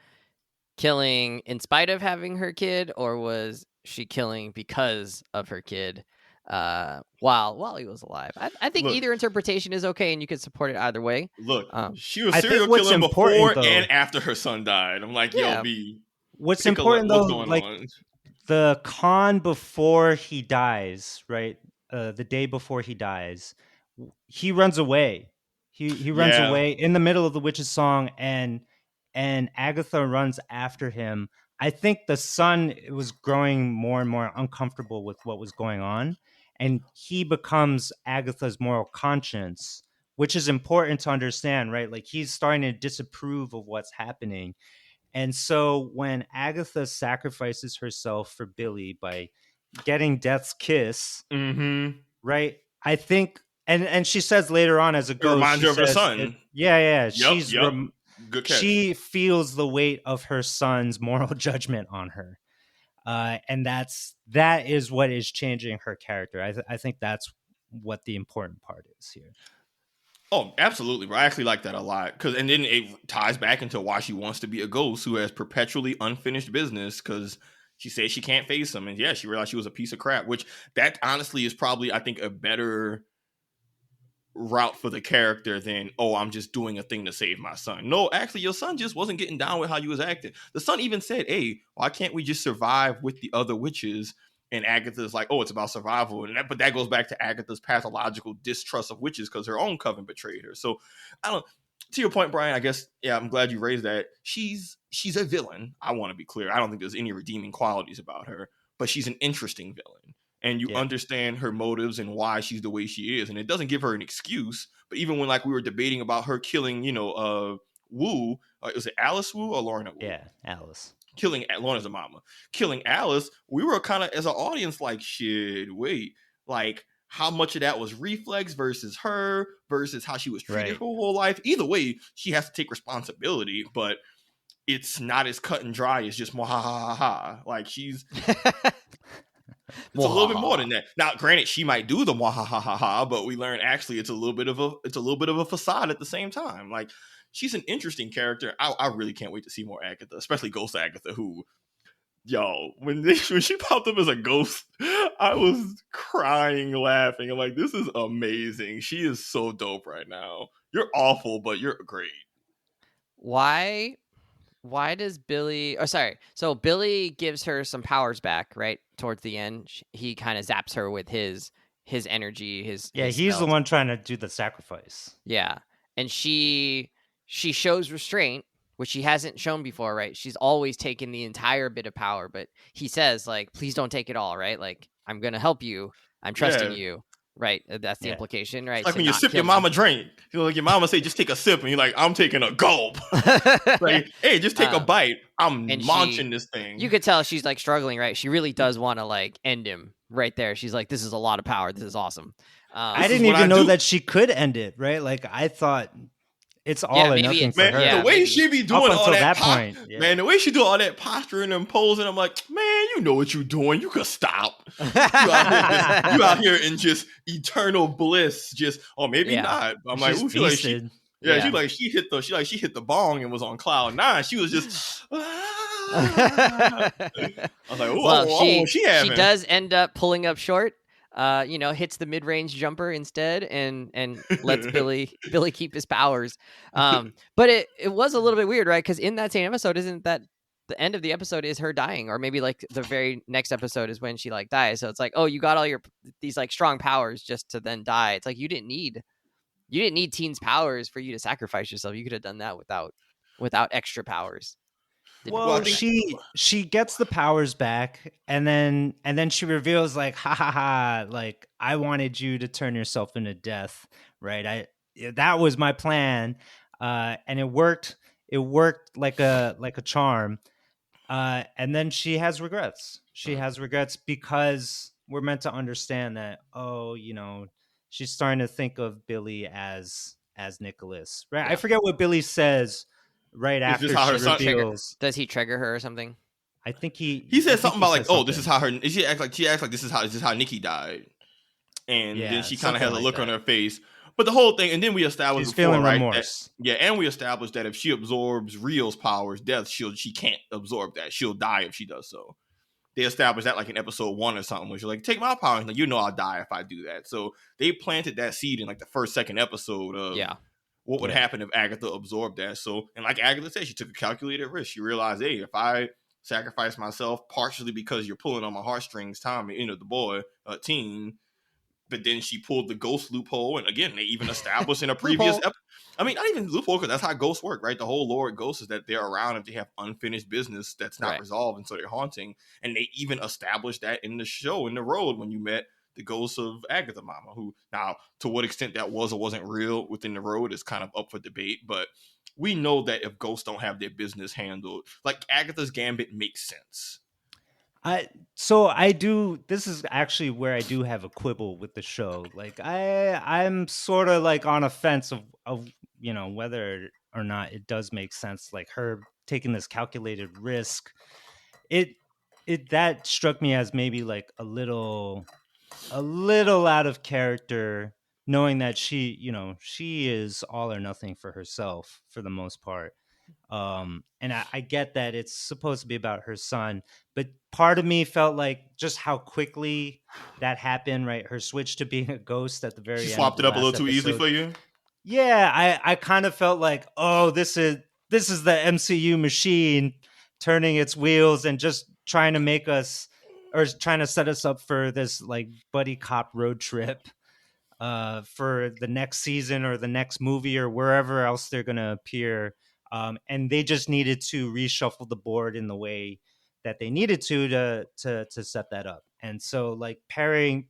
killing in spite of having her kid, or was she killing because of her kid while he was alive? I think look, either interpretation is okay, and you could support it either way. look. Um, She was I think serial what's killing important, before though, and after her son died. I'm like, yo, Yeah. B, what's pick a look. important What's though, going like, on? the con before he dies, right? The day before he dies, he runs away. He runs Yeah. away in the middle of the witch's song, and Agatha runs after him. I think the son was growing more and more uncomfortable with what was going on, and he becomes Agatha's moral conscience, which is important to understand, right? Like, he's starting to disapprove of what's happening. And so when Agatha sacrifices herself for Billy by getting Death's kiss, Mm-hmm. right? I think, and she says later on as a It ghost, reminds she her of her says, son. yeah, Yep. Good catch. she feels the weight of her son's moral judgment on her. And that is what is changing her character. I think that's what the important part is here. Oh, absolutely, bro. I actually like that a lot, and then it ties back into why she wants to be a ghost who has perpetually unfinished business, because she says she can't face him, and yeah, she realized she was a piece of crap. Which that honestly is probably, I think, a better route for the character than, oh, I'm just doing a thing to save my son. No, actually, your son just wasn't getting down with how you was acting. The son even said, "Hey, why can't we just survive with the other witches?" And Agatha's like, "Oh, it's about survival." But that goes back to Agatha's pathological distrust of witches because her own coven betrayed her. So I don't. To your point, Brian, I guess, yeah, I'm glad you raised that. She's a villain. I want to be clear. I don't think there's any redeeming qualities about her, but she's an interesting villain. And you understand her motives and why she's the way she is. And it doesn't give her an excuse. But even when, like, we were debating about her killing, Wu, was it Alice Wu or Lorna Wu? Yeah, Alice. Killing Lorna's a mama. Killing Alice, we were kind of, as an audience, like, shit, wait. Like, how much of that was reflex versus her versus how she was treated her whole life? Either way, she has to take responsibility. But it's not as cut and dry as just ha ha ha ha. Like, she's... It's a little bit more than that. Now, granted, she might do the ha, but we learn actually it's a little bit of a facade at the same time. Like, she's an interesting character. I really can't wait to see more Agatha, especially Ghost Agatha, who, yo, when she popped up as a ghost, I was crying, laughing. I'm like, this is amazing. She is so dope right now. You're awful, but you're great. Why does Billy... Oh, sorry. So Billy gives her some powers back, right? Towards the end. He kind of zaps her with his energy, his he's spells. the one trying to do the sacrifice. Yeah. And she shows restraint, which she hasn't shown before, right? She's always taken the entire bit of power, but he says, like, please don't take it all, right? Like, I'm going to help you. I'm trusting you. right? That's the Yeah. implication, right? It's like To when you not sip kill your mama drink. You know, like your mama say, just take a sip, and you're like, I'm taking a gulp. them. Like, hey, just take a bite. I'm and munching this thing. You could tell she's like struggling, right? She really does want to like end him right there. She's like, this is a lot of power. This is awesome. I This is didn't what I even know do. that she could end it, right? Like I thought it's all Yeah, or maybe nothing it's- for Man, her. yeah, the way maybe. she be Up doing all until that, that point, yeah. man, the way she do all that posturing and posing, I'm like, man, you know what you're doing. You could stop. You out here in just eternal bliss. Just, or maybe Yeah. not. I'm She's like, ooh, feel like she, feasted. yeah, Yeah. she hit the bong and was on cloud nine. She was just. I was like, Well, she having. she does end up pulling up short. Hits the mid-range jumper instead, and lets Billy keep his powers. But it was a little bit weird, right? Because in that same episode, isn't that the end of the episode is her dying, or maybe like the very next episode is when she like dies. So it's like, oh, you got all these like strong powers just to then die. It's like you didn't need Teen's powers for you to sacrifice yourself. You could have done that without extra powers. Well, I think- she gets the powers back, and then she reveals like, ha ha ha, like I wanted you to turn yourself into death, right? That was my plan, and it worked. It worked like a charm. And then she has regrets. She has regrets because we're meant to understand that. Oh, she's starting to think of Billy as Nicholas, right? Yeah. I forget what Billy says right after this how her she son- reveals. Does he trigger her or something? I think he said something about like, says oh, this is how her. She acts like this is how Nikki died, and Yeah, then she kind of has something a like look that. on her face. But the whole thing, and then we established she's before, feeling right, remorse. and we established that if she absorbs Rio's powers, death, she can't absorb that. She'll die if she does so. They established that like in episode 1 or something, where she's like, take my powers, like I'll die if I do that. So they planted that seed in like the second episode of what would happen if Agatha absorbed that. So, and like Agatha said, she took a calculated risk. She realized, hey, if I sacrifice myself partially because you're pulling on my heartstrings, Tommy, the boy, Teen, but then she pulled the ghost loophole, and again, they even established in a previous episode. I mean, not even loophole, because that's how ghosts work, right? The whole lore of ghosts is that they're around if they have unfinished business that's not resolved, and so they're haunting. And they even established that in the show, in the road, when you met the ghost of Agatha Mama, who now, to what extent that was or wasn't real within the road is kind of up for debate, but we know that if ghosts don't have their business handled, like Agatha's gambit makes sense. This is actually where I do have a quibble with the show. Like I'm sort of like on a fence of whether or not it does make sense, like her taking this calculated risk. That struck me as maybe like a little out of character, knowing that she is all or nothing for herself for the most part. And I get that it's supposed to be about her son, but part of me felt like just how quickly that happened, right? Her switch to being a ghost at the very end. She swapped it up a little too easily for you? Yeah, I kind of felt like, oh, this is the MCU machine turning its wheels and just trying to make us, or trying to set us up for this like buddy cop road trip for the next season or the next movie or wherever else they're going to appear. And they just needed to reshuffle the board in the way that they needed to set that up. And so like pairing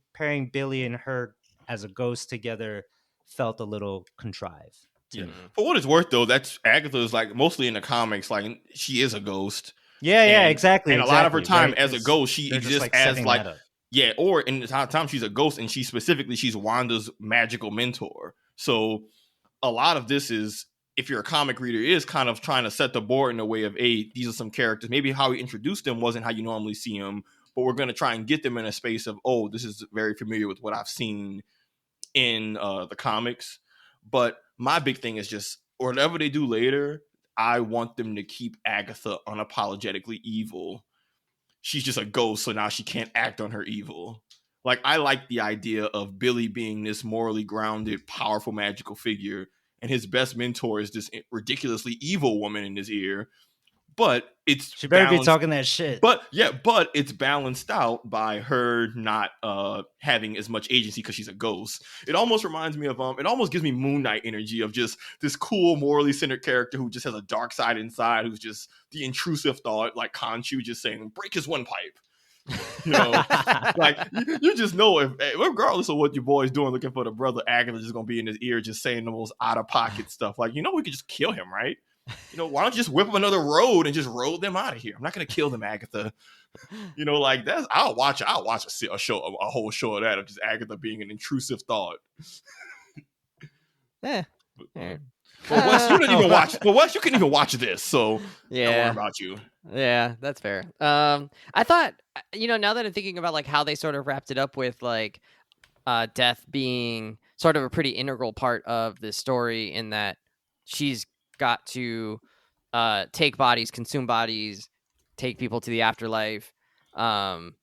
Billy and her as a ghost together felt a little contrived to me. For what it's worth, though, that's Agatha's like mostly in the comics, like she is a ghost. Yeah, exactly. And a lot of her time as a It's- ghost, she they're just, exists as setting like that up. yeah, or in the time she's a ghost, and she's Wanda's magical mentor. So a lot of this is, if you're a comic reader, is kind of trying to set the board in a way of, hey, these are some characters. Maybe how we introduced them wasn't how you normally see them, but we're going to try and get them in a space of, oh, this is very familiar with what I've seen in the comics. But my big thing is just, whatever they do later, I want them to keep Agatha unapologetically evil. She's just a ghost, so now she can't act on her evil. Like, I like the idea of Billy being this morally grounded, powerful, magical figure, and his best mentor is this ridiculously evil woman in his ear. But she better be talking that shit. But it's balanced out by her not having as much agency because she's a ghost. It almost reminds me of it almost gives me Moon Knight energy of just this cool, morally centered character who just has a dark side inside, who's just the intrusive thought, like Khonshu just saying, break his windpipe. You know, like you just know if regardless of what your boy's doing, looking for the brother, Agatha's just gonna be in his ear, just saying the most out of pocket stuff. Like, you know, we could just kill him, right? You know, why don't you just whip up another road and just roll them out of here? I'm not gonna kill them, Agatha. You know, like that's I'll watch a show, a whole show of that of just Agatha being an intrusive thought. Yeah. But Wes, you didn't even watch. But Wes, you couldn't even watch this, so don't worry Yeah. about you. Yeah, that's fair. I thought, now that I'm thinking about like how they sort of wrapped it up with like death being sort of a pretty integral part of this story, in that she's got to take bodies, consume bodies, take people to the afterlife, and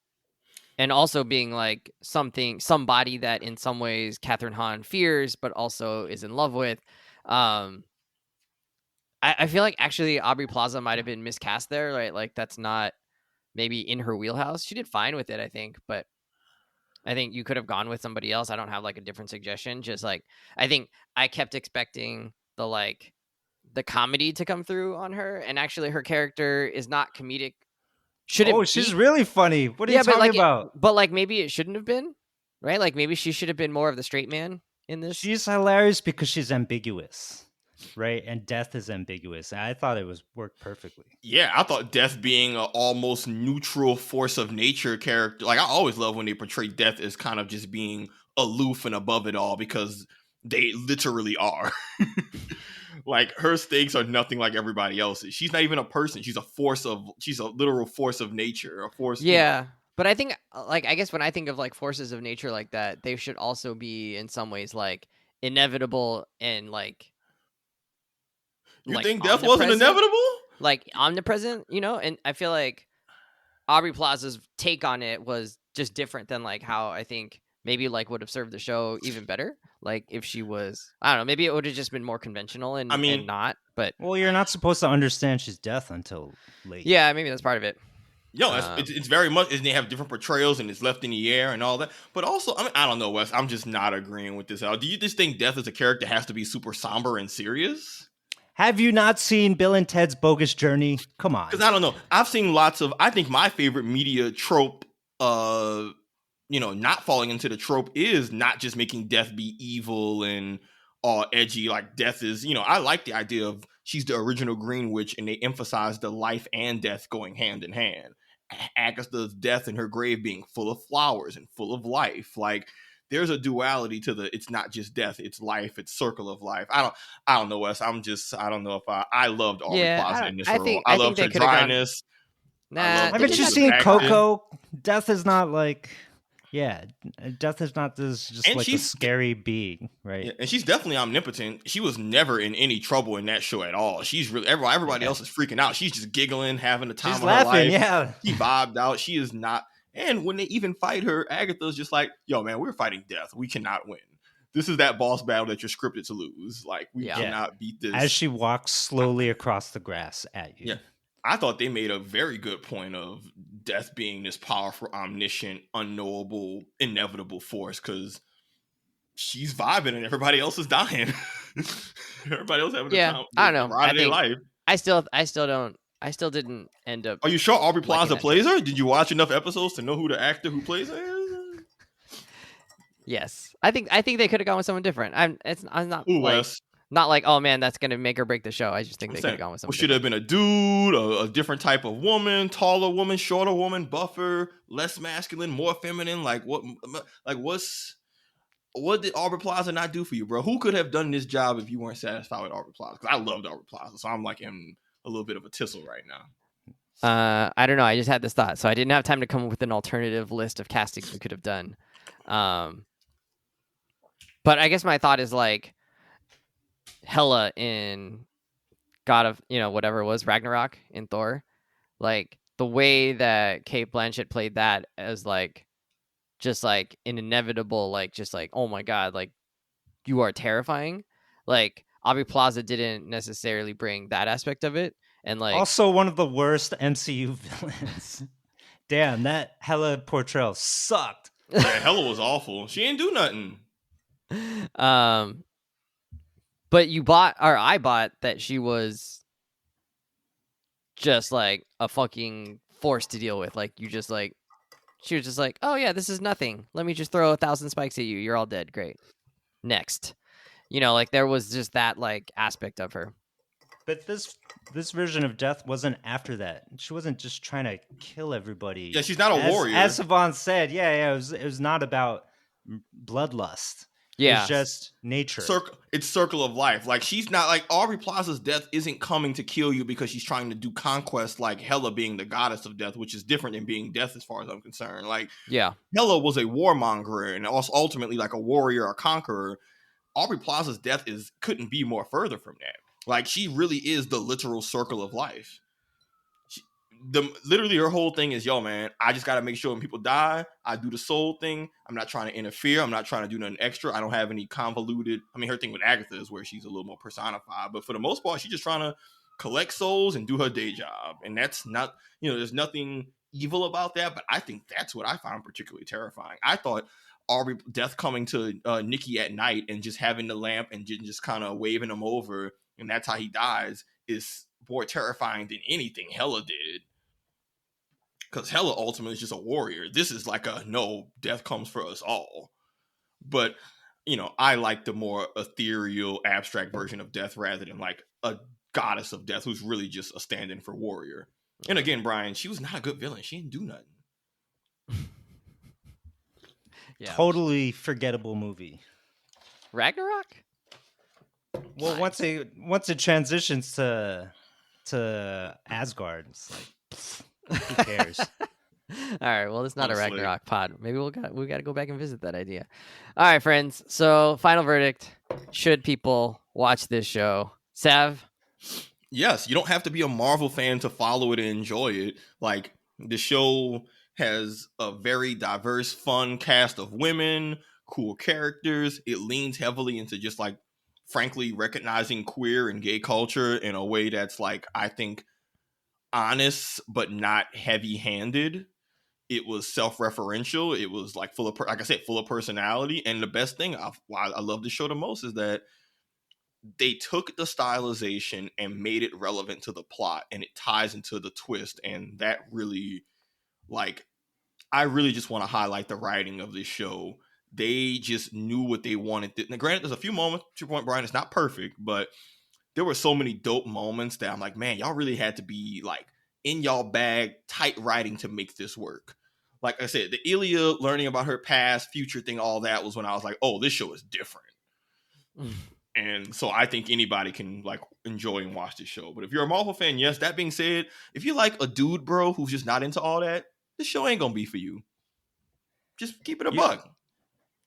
also being like somebody that in some ways Catherine Hahn fears but also is in love with. I feel like actually Aubrey Plaza might have been miscast there, right? Like that's not maybe in her wheelhouse. She did fine with it, I think, but I think you could have gone with somebody else. I don't have like a different suggestion. Just like I think I kept expecting the comedy to come through on her, and actually her character is not comedic. She's really funny. What are you talking about? But like maybe it shouldn't have been, right? Like maybe she should have been more of the straight man in this. She's hilarious because she's ambiguous. Right, and death is ambiguous. I thought it worked perfectly. Yeah, I thought death being an almost neutral force of nature character. Like I always love when they portray death as kind of just being aloof and above it all, because they literally are. Like her stakes are nothing like everybody else's. She's not even a person. She's a literal force of nature. A force. Yeah. But I think, like, I guess when I think of like forces of nature like that, they should also be in some ways like inevitable and like. You think death wasn't inevitable? Like omnipresent, and I feel like Aubrey Plaza's take on it was just different than like how I think maybe like would have served the show even better. Like if she was, I don't know, maybe it would have just been more conventional and not. But well, you're not supposed to understand she's death until late. Yeah, maybe that's part of it. Yo, it's very much, and they have different portrayals and it's left in the air and all that. But also, I mean, I don't know, Wes. I'm just not agreeing with this. Do you just think death as a character has to be super somber and serious? Have you not seen Bill and Ted's Bogus Journey? Come on. Because I don't know. I've seen lots of, I think my favorite media trope, not falling into the trope is not just making death be evil and all edgy. Like death is, I like the idea of she's the original Green Witch and they emphasize the life and death going hand in hand. Agatha's death in her grave being full of flowers and full of life. Like, there's a duality to it's not just death, it's life, it's circle of life. I don't know, Wes. I don't know if I loved Aubrey Plaza in this role. I loved her dryness. Haven't you seen Coco? Death is not like, death is not this just like a scary being, right? Yeah, and she's definitely omnipotent. She was never in any trouble in that show at all. She's really, everybody else is freaking out. She's just giggling, having the time of her life. Yeah. She vibed out. She is not. And when they even fight her, Agatha's just like, yo, man, we're fighting death. We cannot win. This is that boss battle that you're scripted to lose. Like, we cannot beat this. As she walks slowly across the grass at you. Yeah. I thought they made a very good point of death being this powerful, omniscient, unknowable, inevitable force, because she's vibing and everybody else is dying. Everybody else having the time. I don't know. Ride of their life. I still didn't end up. Are you sure Aubrey Plaza plays her? Did you watch enough episodes to know who the actor who plays her is? Yes, I think they could have gone with someone different. I'm not. Ooh, like, Wes. Not like, oh man, that's gonna make or break the show. I just think they could have gone with someone. Should have been a dude, a different type of woman, taller woman, shorter woman, buffer, less masculine, more feminine. Like what did Aubrey Plaza not do for you, bro? Who could have done this job if you weren't satisfied with Aubrey Plaza? Because I loved Aubrey Plaza, so I'm like in a little bit of a tissel right now. I don't know. I just had this thought, so I didn't have time to come up with an alternative list of castings we could have done. But I guess my thought is like Hela in God of, whatever it was, Ragnarok in Thor. Like the way that Cate Blanchett played that as like just like an inevitable, like just like, oh my God, like you are terrifying. Like Aubrey Plaza didn't necessarily bring that aspect of it. And like also one of the worst MCU villains. Damn, that Hela portrayal sucked. Yeah, Hela was awful. She didn't do nothing. But I bought that she was just like a fucking force to deal with. Like you just like She was just like, oh yeah, this is nothing. Let me just throw 1,000 spikes at you. You're all dead. Great. Next. Like there was just that like aspect of her. But this version of death wasn't after that. She wasn't just trying to kill everybody. Yeah, she's not a warrior. As Savon said, it was not about bloodlust. Yeah. It's just nature. It's circle of life. Like, she's not like Aubrey Plaza's death isn't coming to kill you because she's trying to do conquest, like Hela being the goddess of death, which is different than being death as far as I'm concerned. Like, yeah, Hela was a warmonger and also ultimately like a warrior or conqueror. Aubrey Plaza's death couldn't be more further from that. Like, she really is the literal circle of life. Literally her whole thing is, yo, man, I just got to make sure when people die, I do the soul thing. I'm not trying to interfere. I'm not trying to do nothing extra. I don't have any convoluted. I mean, her thing with Agatha is where she's a little more personified. But for the most part, she's just trying to collect souls and do her day job. And that's not, there's nothing evil about that. But I think that's what I found particularly terrifying. I thought Aubrey death coming to Nikki at night and just having the lamp and just kind of waving him over, and that's how he dies, is more terrifying than anything Hela did. Because Hela ultimately is just a warrior. This is like no, death comes for us all. But, I like the more ethereal, abstract version of death rather than like a goddess of death who's really just a stand-in for warrior. And again, Brian, she was not a good villain. She didn't do nothing. Yeah. Totally forgettable movie. Ragnarok? Well, once it transitions to Asgard, it's like, who cares? All right, well, it's not a Ragnarok pod. Maybe we got to go back and visit that idea. All right, friends. So, final verdict: should people watch this show? Sav? Yes, you don't have to be a Marvel fan to follow it and enjoy it. Like, the show has a very diverse, fun cast of women, cool characters. It leans heavily into just like, frankly, recognizing queer and gay culture in a way that's like, I think, honest but not heavy-handed. It was self-referential. It was like full of personality. And the best thing why I love the show the most is that they took the stylization and made it relevant to the plot, and it ties into the twist. And that really, like, I really just want to highlight the writing of this show. They just knew what they wanted. Now, granted, there's a few moments, to your point, Brian, it's not perfect, but there were so many dope moments that I'm like, man, y'all really had to be like in y'all bag, tight writing to make this work. Like I said, the Ilya learning about her past, future thing, all that was when I was like, oh, this show is different. And so I think anybody can like enjoy and watch this show. But if you're a Marvel fan, yes. That being said, if you like a dude, bro, who's just not into all that, this show ain't gonna be for you. Just keep it a buck.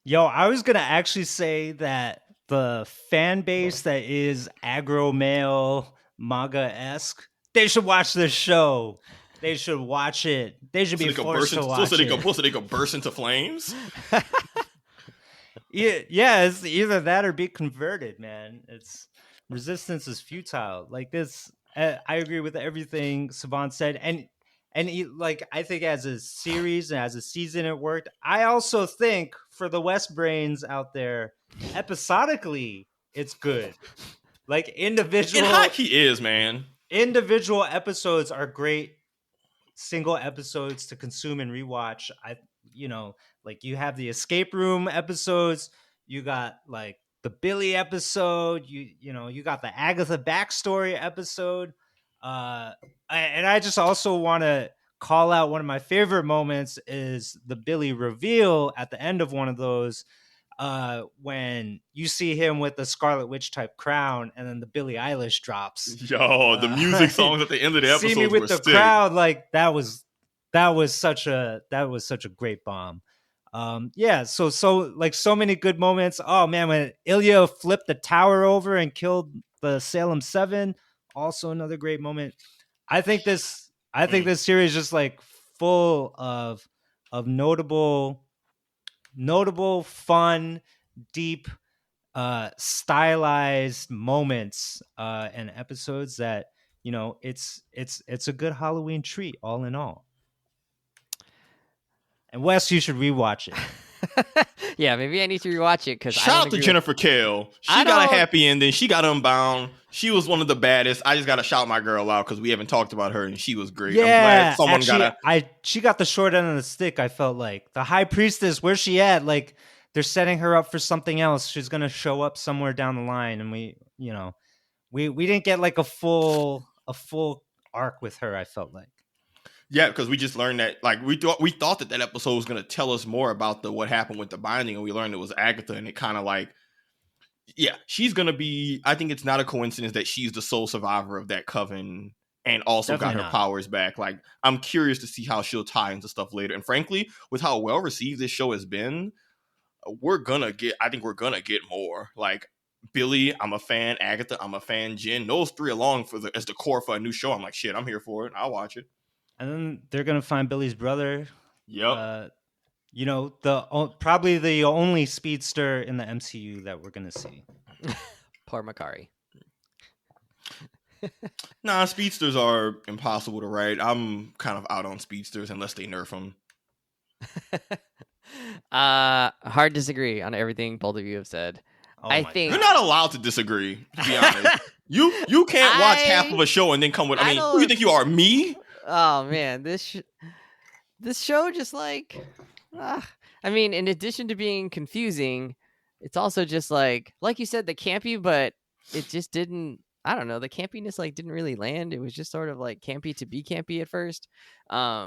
Yo, I was gonna actually say that the fan base that is aggro male manga-esque, they should watch this show. They should watch it. They should be forced to watch it. So they could burst into flames? Yeah, it's either that or be converted, man. Resistance is futile. Like this, I agree with everything Savon said. And like, I think as a series and as a season it worked. I also think for the West Brains out there, episodically, it's good. Like individual... And hockey is, man. Individual episodes are great single episodes to consume and rewatch. Like you have the escape room episodes, you got like the Billy episode, you got the Agatha backstory episode. And I just also want to call out one of my favorite moments is the Billy reveal at the end of one of those, when you see him with the Scarlet Witch type crown, and then the Billie Eilish drops. Yo, the music songs at the end of the episode. See me with the sick. crowd, like that was such a great bomb. So like so many good moments. Oh man, when Ilya flipped the tower over and killed the Salem 7, also another great moment. I think this series is just like full of notable, fun, deep, stylized moments and episodes that it's a good Halloween treat all in all. And Wes, you should rewatch it. Yeah, maybe I need to rewatch it because Shout out to Jennifer Kale. She got a happy ending. She got Unbound. She was one of the baddest. I just got to shout my girl out because we haven't talked about her, and she was great. Yeah, I'm glad someone she got the short end of the stick. I felt like the High Priestess. Where's she at? Like they're setting her up for something else. She's gonna show up somewhere down the line, and we didn't get like a full arc with her. I felt like. Yeah, because we just learned that, like, we thought that episode was going to tell us more about what happened with the binding, and we learned it was Agatha, and it kind of like, yeah, she's going to be, I think it's not a coincidence that she's the sole survivor of that coven and also got her powers back. Like, I'm curious to see how she'll tie into stuff later. And frankly, with how well received this show has been, I think we're going to get more. Like, Billy, I'm a fan. Agatha, I'm a fan. Jen, those three along as the core for a new show. I'm like, shit, I'm here for it. I'll watch it. And then they're gonna find Billy's brother. Yep. Probably the only speedster in the MCU that we're gonna see. Poor Makari. Nah, speedsters are impossible to write. I'm kind of out on speedsters unless they nerf them. Hard disagree on everything both of you have said. I think you're not allowed to disagree. To be honest, you can't watch half of a show and then come with. I mean, who do you think you are, me? Oh man, this show just like, I mean, in addition to being confusing, it's also just like you said, the campy, but it just didn't. I don't know, the campiness like didn't really land. It was just sort of like campy to be campy at first. I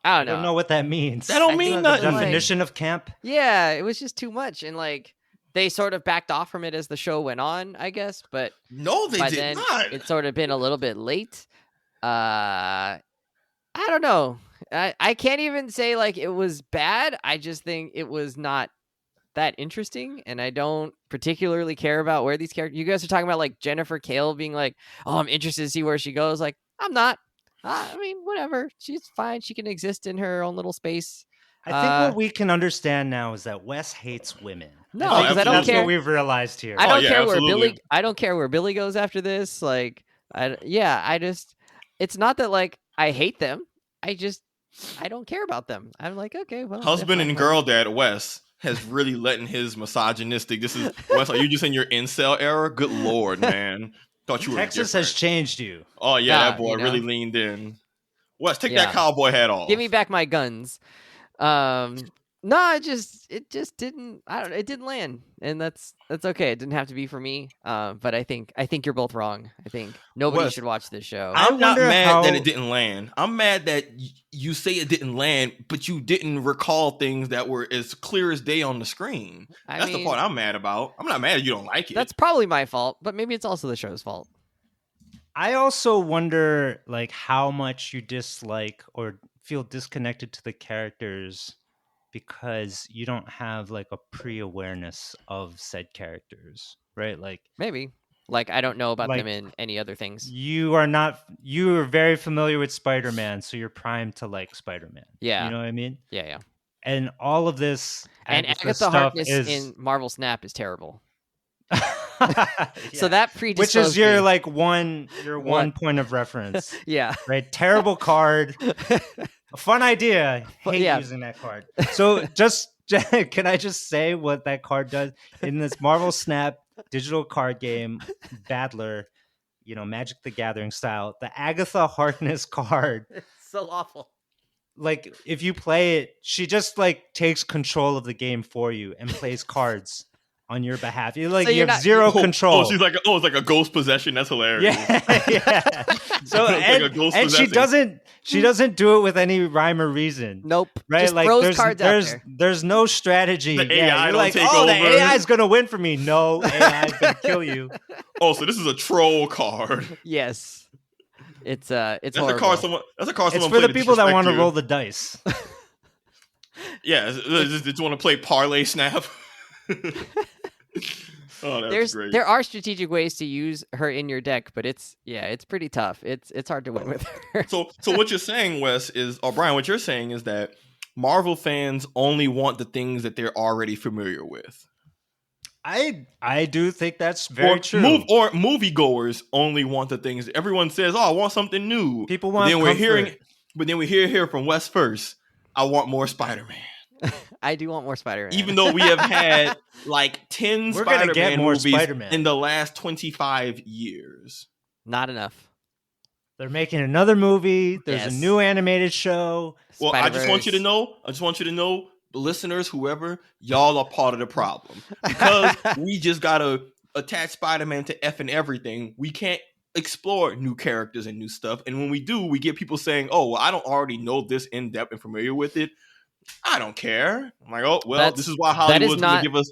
don't know what that means. That don't mean nothing. The definition of camp. Yeah, it was just too much, and like they sort of backed off from it as the show went on, I guess. But no, they did not. It's sort of been a little bit late. I don't know. I can't even say like it was bad. I just think it was not that interesting, and I don't particularly care about where these characters. You guys are talking about like Jennifer Kale being like, "Oh, I'm interested to see where she goes." Like, I'm not. I mean, whatever. She's fine. She can exist in her own little space. I think what we can understand now is that Wes hates women. No, because I don't care. That's what we've realized here. I don't care where Billy. I don't care where Billy goes after this. Like, I just. It's not that like I hate them. I don't care about them. I'm like, okay, well. Husband and girl dad Wes has really letting his misogynistic. This is Wes. Are you just in your incel era? Good lord, man. Thought you were. Texas has changed you. Oh yeah, that boy really leaned in. Wes, take that cowboy hat off. Give me back my guns. No, it just didn't. I don't know. It didn't land, and that's okay. It didn't have to be for me. But I think you're both wrong. I think nobody should watch this show. I'm not mad that it didn't land. I'm mad that you say it didn't land, but you didn't recall things that were as clear as day on the screen. That's the part I'm mad about. I'm not mad that you don't like it. That's probably my fault, but maybe it's also the show's fault. I also wonder, like, how much you dislike or feel disconnected to the characters because you don't have like a pre-awareness of said characters, right? Like maybe like I don't know about them in any other things. You are very familiar with Spider-Man, so you're primed to like Spider-Man. Yeah. You know what I mean? Yeah. And all of this and Agatha Harkness in Marvel Snap is terrible. So that predisposed which is your like one point of reference. Yeah. Right? Terrible card. A fun idea. Hate using that card. So can I just say what that card does in this Marvel Snap digital card game, Battler, Magic the Gathering style, the Agatha Harkness card. It's so awful. Like if you play it, she just like takes control of the game for you and plays cards on your behalf. You have zero control. It's like a ghost possession. That's hilarious. Yeah. So and she doesn't do it with any rhyme or reason. Nope. Right? Just throws cards out there. There's no strategy. The AI you're like, take over. The AI is gonna win for me. No, AI is gonna kill you. Oh, so this is a troll card. Yes. It's that's horrible. That's a card. It's for the people that want to roll the dice. Yeah, did you want to play Parlay Snap? Oh, that's great. There are strategic ways to use her in your deck, but it's pretty tough. It's hard to win with her. So what you're saying, Wes, Brian, what you're saying is that Marvel fans only want the things that they're already familiar with. I do think that's very true. Or moviegoers only want the things everyone says. Oh, I want something new. People want. But then we hear here from Wes first. I want more Spider-Man. I do want more Spider-Man. Even though we have had like 10 We're gonna get Spider-Man more movies Spider-Man. in the last 25 years. Not enough. They're making another movie. There's Yes. a new animated show. Well, I just want you to Spider-Verse. know, the listeners, whoever, y'all are part of the problem. Because we just gotta attach Spider-Man to effing everything. We can't explore new characters and new stuff. And when we do, we get people saying, oh, well, I don't already know this in depth and familiar with it. I don't care. I'm like, oh, well, this is why Hollywood's going to give us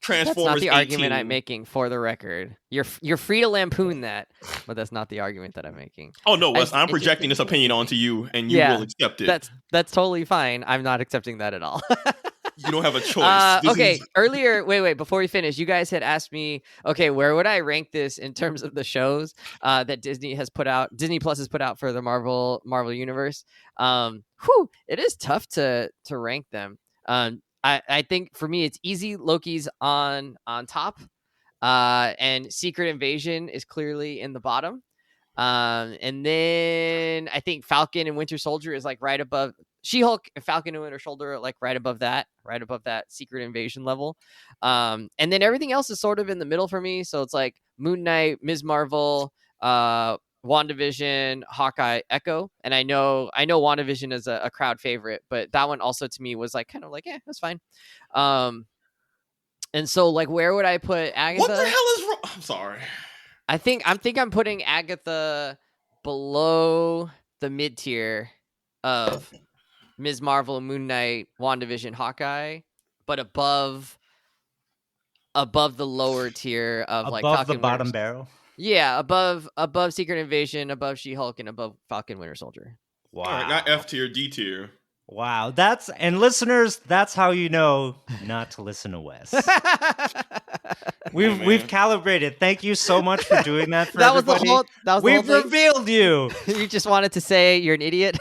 Transformers. That's not the 18. argument I'm making, for the record. You're free to lampoon that, but that's not the argument that I'm making. Oh, no, Wes, I'm projecting this opinion onto you, and you will accept it. That's totally fine. I'm not accepting that at all. You don't have a choice. Okay, earlier, wait, before we finish, you guys had asked me, okay, where would I rank this in terms of the shows that Disney Plus has put out for the Marvel Universe? It is tough to rank them. I think for me, it's easy. Loki's on top, and Secret Invasion is clearly in the bottom. And then I think Falcon and Winter Soldier is like right above. She-Hulk and Falcon and Winter Soldier are like right above that Secret Invasion level. And then everything else is sort of in the middle for me. So it's like Moon Knight, Ms. Marvel, WandaVision, Hawkeye, Echo. And I know WandaVision is a crowd favorite, but that one also to me was like kind of like, that's fine. And so like, where would I put Agatha? What the hell is wrong? I'm sorry. I think I'm putting Agatha below the mid tier of Ms. Marvel, Moon Knight, WandaVision, Hawkeye, but above the lower tier of above like above Falcon the bottom Winter... barrel. Yeah, above Secret Invasion, above She-Hulk, and above Falcon Winter Soldier. Wow. All right, not F tier, D tier. Wow, and listeners, that's how you know not to listen to Wes. We've calibrated. Thank you so much for doing that for everybody. We've revealed you. You just wanted to say you're an idiot.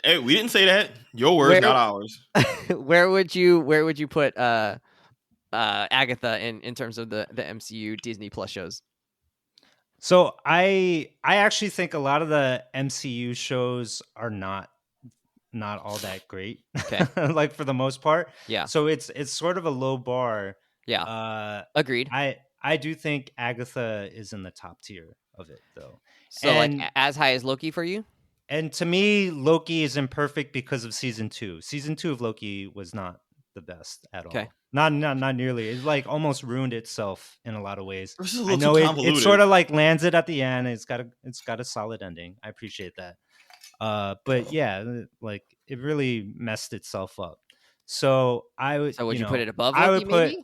Hey, we didn't say that. Your words, not ours. Where would you put Agatha in terms of the MCU Disney Plus shows? So I actually think a lot of the MCU shows are not all that great. Okay. Like for the most part. Yeah. So it's sort of a low bar. Yeah. Agreed. I do think Agatha is in the top tier of it though. So like as high as Loki for you? And to me, Loki is imperfect because of season 2. Season 2 of Loki was not the best at all. Okay. Not nearly. It like almost ruined itself in a lot of ways. I know it sort of like lands it at the end. It's got a solid ending. I appreciate that. But yeah, like it really messed itself up. So would you put it above Loki,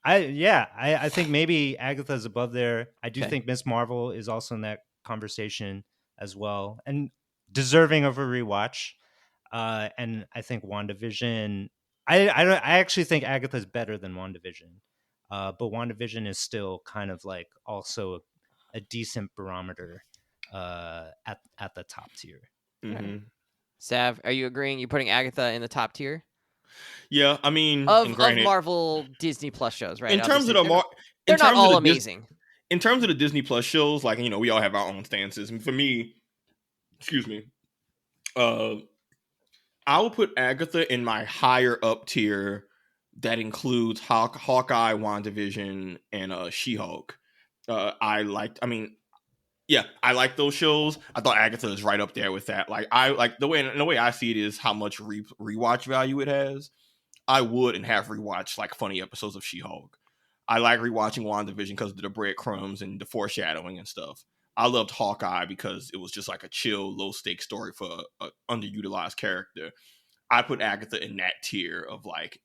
I think maybe Agatha's above there. I do think Ms. Marvel is also in that conversation as well, and deserving of a rewatch. And I think WandaVision. I actually think Agatha's better than WandaVision. But WandaVision is still kind of like also a decent barometer at the top tier. Mm-hmm. Sav, are you agreeing? You're putting Agatha in the top tier? Yeah, I mean, of Marvel Disney Plus shows, right? In terms of they're not all amazing. In terms of the Disney Plus shows, like we all have our own stances. And for me, I will put Agatha in my higher up tier. That includes Hawkeye, WandaVision, and She-Hulk. I like those shows. I thought Agatha is right up there with that. Like I like the way I see it is how much rewatch value it has. I would and have rewatched like funny episodes of She-Hulk. I like rewatching WandaVision because of the breadcrumbs and the foreshadowing and stuff. I loved Hawkeye because it was just like a chill, low stakes story for an underutilized character. I put Agatha in that tier of like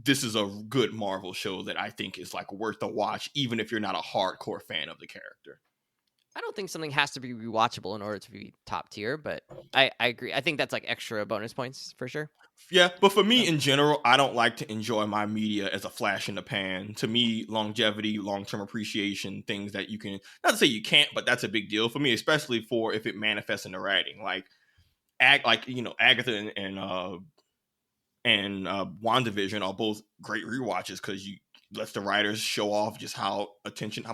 this is a good Marvel show that I think is like worth a watch, even if you're not a hardcore fan of the character. I don't think something has to be rewatchable in order to be top tier, but I agree. I think that's like extra bonus points for sure. Yeah, but for me in general, I don't like to enjoy my media as a flash in the pan. To me, longevity, long-term appreciation, things that you can, not to say you can't, but that's a big deal for me, especially for if it manifests in the writing. Like Agatha and WandaVision are both great rewatches because you let the writers show off just how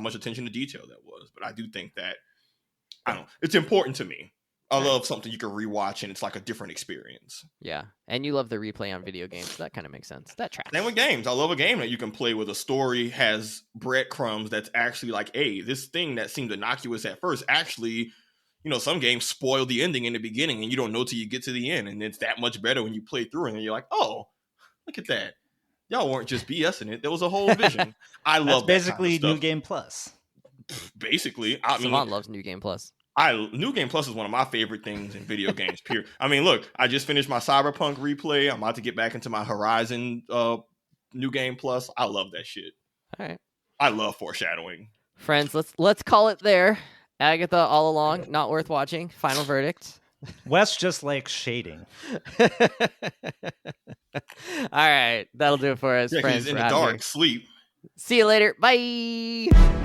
much attention to detail that was. But I do think that it's important to me. I love something you can rewatch and it's like a different experience. Yeah, and you love the replay on video games. So that kind of makes sense. That tracks. Same with games. I love a game that you can play with a story has breadcrumbs that's actually like, hey, this thing that seemed innocuous at first actually, some games spoil the ending in the beginning and you don't know till you get to the end. And it's that much better when you play through it and you're like, oh, look at that. Y'all weren't just BSing it. There was a whole vision. I love That's that basically kind of New stuff. Game Plus. Basically, I mean, Savon loves New Game Plus. New Game Plus is one of my favorite things in video games. Period. I mean, look, I just finished my Cyberpunk replay. I'm about to get back into my Horizon New Game Plus. I love that shit. All right, I love foreshadowing. friends, let's call it there. Agatha All Along, not worth watching. Final verdict. Wes just likes shading. All right, that'll do it for us, Yeah, 'cause friends. he's in We're the out of here. dark, sleep. See you later. Bye.